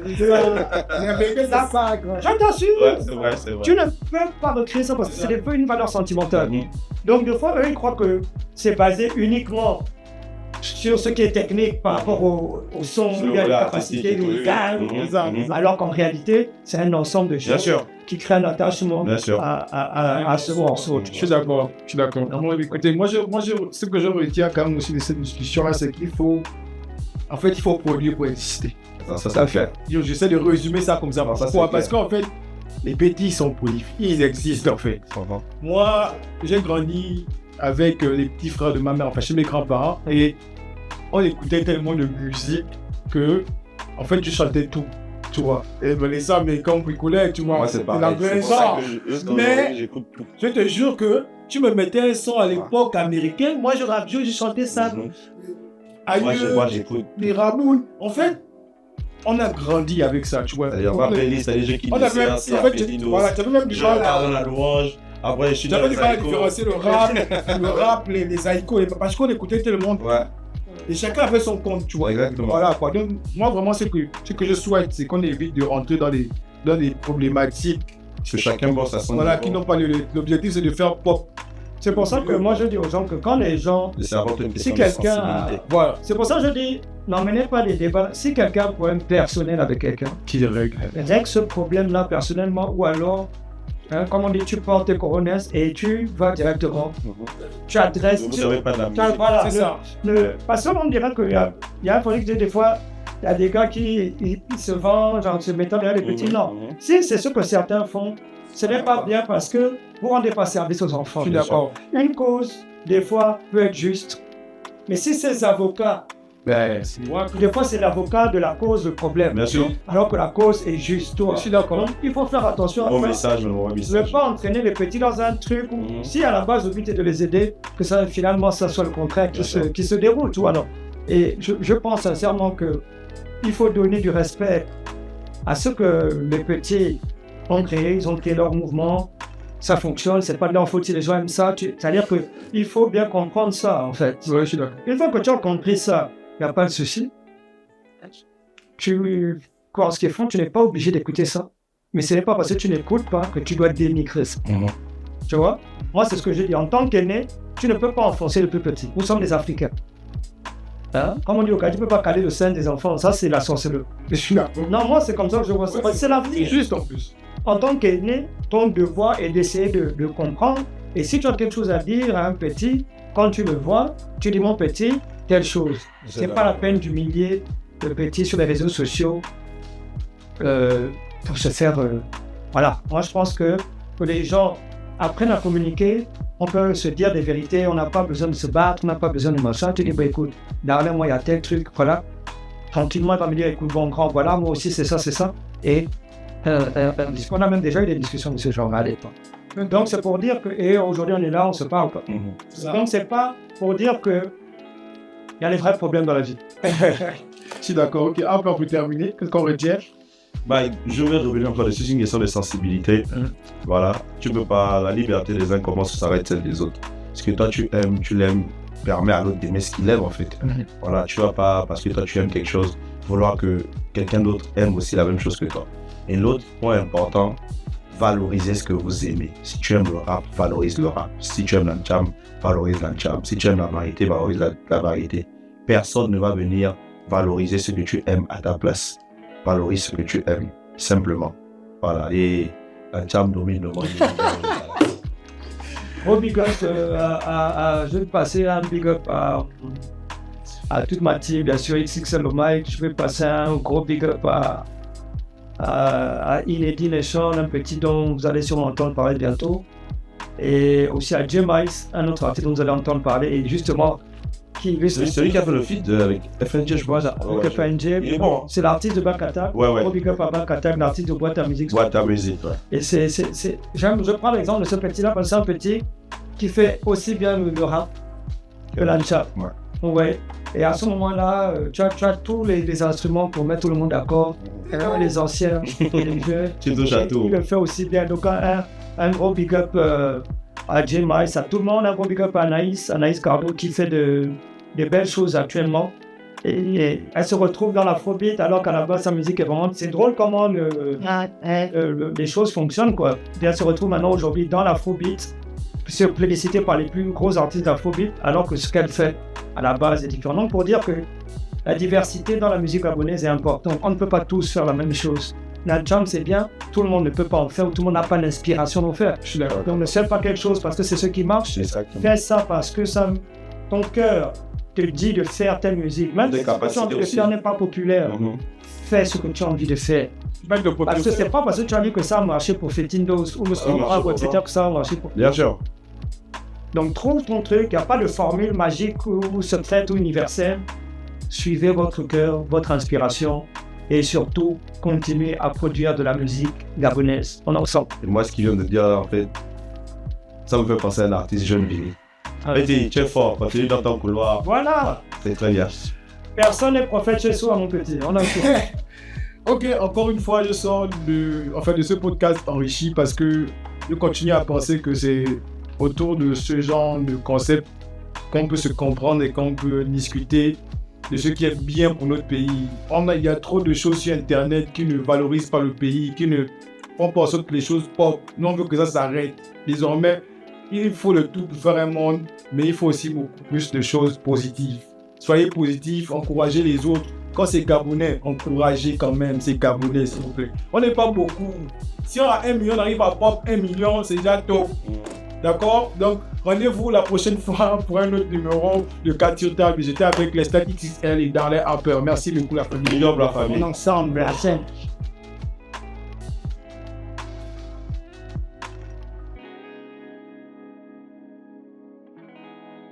Mais avec eux, c'est ça, quoi. je t'assure, Ouais, c'est vrai, c'est vrai. tu ne peux pas recréer ça parce que c'est des fois une valeur sentimentale. Mhm. Donc des fois, eux, ils croient que c'est basé uniquement sur ce qui est technique par rapport au son, Sur il y a les la capacités artistique, musicales, oui, oui. tout ça. Mhm. Alors qu'en réalité, c'est un ensemble de Bien choses sûr, qui créent un attachement bien sûr. à ce morceau. Je suis d'accord, je suis d'accord. Moi, écoutez, ce que je retiens quand même aussi de cette discussion-là, c'est qu'il faut, en fait, il faut produire pour exister. Ça fait. J'essaie de résumer ça comme ça. Ça, c'est Pourquoi? Parce clair. qu'en fait, les petits sont prolifiques, ils existent en fait. Moi, j'ai grandi avec les petits frères de ma mère, enfin chez mes grands-parents, et on écoutait tellement de musique que, en fait, tu chantais tout, tu vois. Et les Américains bricolaient, tu vois. Moi, c'est la pareil. vraie C'est pour ça genre. que Mais- j'écoute tout. Je te jure que tu me mettais un son à l'époque américain, moi je chantais ça. Mhm. Ailleurs, Moi, j'écoute. les Ramones. En fait, on a grandi avec ça, tu vois. C'est-à-dire, ma playlist, c'est des jeux qui On avait même, desservent, en fait, voilà, tu avais même du je mal parle à, dans la louange, après je suis tu dans avais les du mal à haïkus. différencier le rap, les haïkus, parce qu'on écoutait tout le monde. Ouais, Et chacun avait son compte, tu vois. exactement. Voilà quoi. Donc, moi, vraiment, ce que je souhaite, c'est qu'on évite de rentrer dans des problématiques. Que chacun bosse à son Voilà, niveau. qui n'ont pas l'objectif, c'est de faire pop. C'est pour ça que moi je dis aux gens que quand les gens, C'est avant tout une si question de quelqu'un, sensibilité. Voilà. c'est pour ça que je dis, n'emmenez pas des débats. Si quelqu'un a un problème personnel avec quelqu'un, Qui règle. règle ce problème-là personnellement, ou alors, comme on dit, tu portes tes coronesses et tu vas directement, tu adresses. Vous ne savez pas de la tu- musique. voilà, C'est ça. parce qu'on dirait qu'il y a un problème que des fois, il y a des gars qui ils se vendent, genre se mettant derrière les petits. Non. Si c'est ce que certains font, ce n'est pas bien parce que vous ne rendez pas service aux enfants. Je suis d'accord. Une cause, des fois, peut être juste. Mais si ces avocats, Ben, des fois, c'est l'avocat de la cause le problème. Bien sûr. Alors que la cause est juste. Toi. je suis d'accord. Donc, il faut faire attention à Bon ça. message, mais bon Ne message. pas entraîner les petits dans un truc où, Mhm. si à la base le but est de les aider, que ça finalement ça soit le contraire Bien sûr. qui se déroule, tu vois, non. Et je pense sincèrement que il faut donner du respect à ce que les petits ont créé. Ils ont créé leur mouvement. Ça fonctionne, c'est pas de leur faute si les gens aiment ça. C'est-à-dire qu'il faut bien comprendre ça, en fait. Ouais, je suis d'accord. Une fois que tu as compris ça, il n'y a pas de souci. Quand ce qu'ils font, tu n'es pas obligé d'écouter ça. Mais ce n'est pas parce que tu n'écoutes pas que tu dois dénigrer ça. Tu vois? Moi, c'est ce que je dis. En tant qu'aîné, tu ne peux pas enfoncer le plus petit. Nous sommes des Africains. Hein? Comme on dit au cas, tu ne peux pas caler le sein des enfants. Ça, c'est la sorcellerie. Je suis d'accord. Non, moi, c'est comme ça que je vois ça. C'est l'avenir. Juste en plus. En tant qu'aîné, ton devoir est d'essayer de comprendre. Et si tu as quelque chose à dire à un petit, quand tu le vois, tu dis mon petit, telle chose. C'est pas la peine d'humilier le petit sur les réseaux sociaux pour se faire... Voilà. Moi, je pense que les gens apprennent à communiquer. On peut se dire des vérités. On n'a pas besoin de se battre. On n'a pas besoin de machin. Tu dis, bah, écoute, derrière moi, il y a tel truc. Voilà. Tranquillement, il va me dire, écoute, bon grand, voilà, moi aussi, c'est ça, c'est ça. Et on a même déjà eu des discussions de ce genre à l'époque. Donc, c'est pour dire que, et aujourd'hui, on est là, on se parle. Donc, c'est pas pour dire que il y a les vrais problèmes dans la vie. Je suis d'accord. Ok, après, on peut terminer. Qu'est-ce qu'on retient? Bah, je vais revenir encore dessus, c'est une question de sensibilité. Voilà, tu peux pas, la liberté des uns commence à s'arrêter celle des autres. Ce que toi tu aimes, tu l'aimes, permet à l'autre d'aimer ce qu'il aime en fait. Voilà, tu vas pas, parce que toi tu aimes quelque chose, vouloir que quelqu'un d'autre aime aussi la même chose que toi. Et l'autre point important, valorisez ce que vous aimez. Si tu aimes le rap, valorise le rap. Si tu aimes la jam, valorise la jam. Si tu aimes la variété, valorise la variété. Personne ne va venir valoriser ce que tu aimes à ta place. Valorise ce que tu aimes, simplement. Voilà, et la jam domine le monde. Gros big up je vais passer un big up à toute ma team, bien sûr, XXL au mic. Je vais passer un gros big up à Inédit Nation, un petit dont vous allez sûrement entendre parler bientôt. Et aussi à J-Mice, un autre artiste dont vous allez entendre parler. Et justement, c'est celui qui a fait le feat avec FNJ, je crois. Avec FNJ, bon. C'est l'artiste de Back Attack. Ouais. Big up à Back Attack, l'artiste de Boîte à Musique. Boîte à Musique, ouais. Et je prends l'exemple de ce petit-là parce que c'est un petit qui fait aussi bien le rap que l'ancha. Ouais. Et à ce moment-là, tu as tous les instruments pour mettre tout le monde d'accord. Les anciens, les jeunes. Tu touches à tout. Il le fait aussi bien. Donc un gros big up à J-Mice, à tout le monde, un gros big up à Anaïs Cardo qui fait de belles choses actuellement. Et elle se retrouve dans l'afrobeat alors qu'à la base sa musique est vraiment... C'est drôle comment les choses fonctionnent quoi. Et elle se retrouve maintenant aujourd'hui dans l'afrobeat, plébiscitée par les plus gros artistes d'afrobeat alors que ce qu'elle fait à la base est différent. Donc pour dire que la diversité dans la musique gabonaise est importante. On ne peut pas tous faire la même chose. La jam c'est bien, tout le monde ne peut pas en faire, ou tout le monde n'a pas l'inspiration d'en faire. Je suis d'accord. Donc ne fais pas quelque chose parce que c'est ce qui marche. Fais ça parce que ton cœur te dit de faire telle musique. Même si tu as envie de faire n'est pas populaire, fais ce que tu as envie de faire. Parce que c'est pas parce que tu as dit que ça a marché pour Fetindos ou le etc. que ça a marché pour... Bien sûr. Donc trouve ton truc, il n'y a pas de formule magique ou secrète ou universelle. Suivez votre cœur, votre inspiration et surtout continuez à produire de la musique gabonaise. On en sent. Et moi, ce qu'il vient de dire en fait, ça me fait penser à un artiste jeune Billy. Petit, tu es fort, continue dans ton couloir. Voilà. C'est très bien. Personne n'est prophète chez soi, mon petit. On a tout. Ok, encore une fois, je sors de ce podcast enrichi parce que je continue à penser que c'est autour de ce genre de concept qu'on peut se comprendre et qu'on peut discuter de ce qui est bien pour notre pays. Il y a trop de choses sur Internet qui ne valorisent pas le pays, qui ne font pas en sorte que les choses pop. Nous, on veut que ça s'arrête. Désormais, il faut le tout pour faire un monde, mais il faut aussi beaucoup plus de choses positives. Soyez positifs, encouragez les autres. Quand c'est Gabonais, encouragez quand même ces Gabonais, s'il vous plaît. On n'est pas beaucoup. Si on a 1 million, on arrive à pop 1 million, c'est déjà top. D'accord? Donc, rendez-vous la prochaine fois pour un autre numéro de 4 sur table. J'étais avec les Statistics XXL et Darley Harper. Merci beaucoup la famille. Big up la famille. On ensemble, la scène.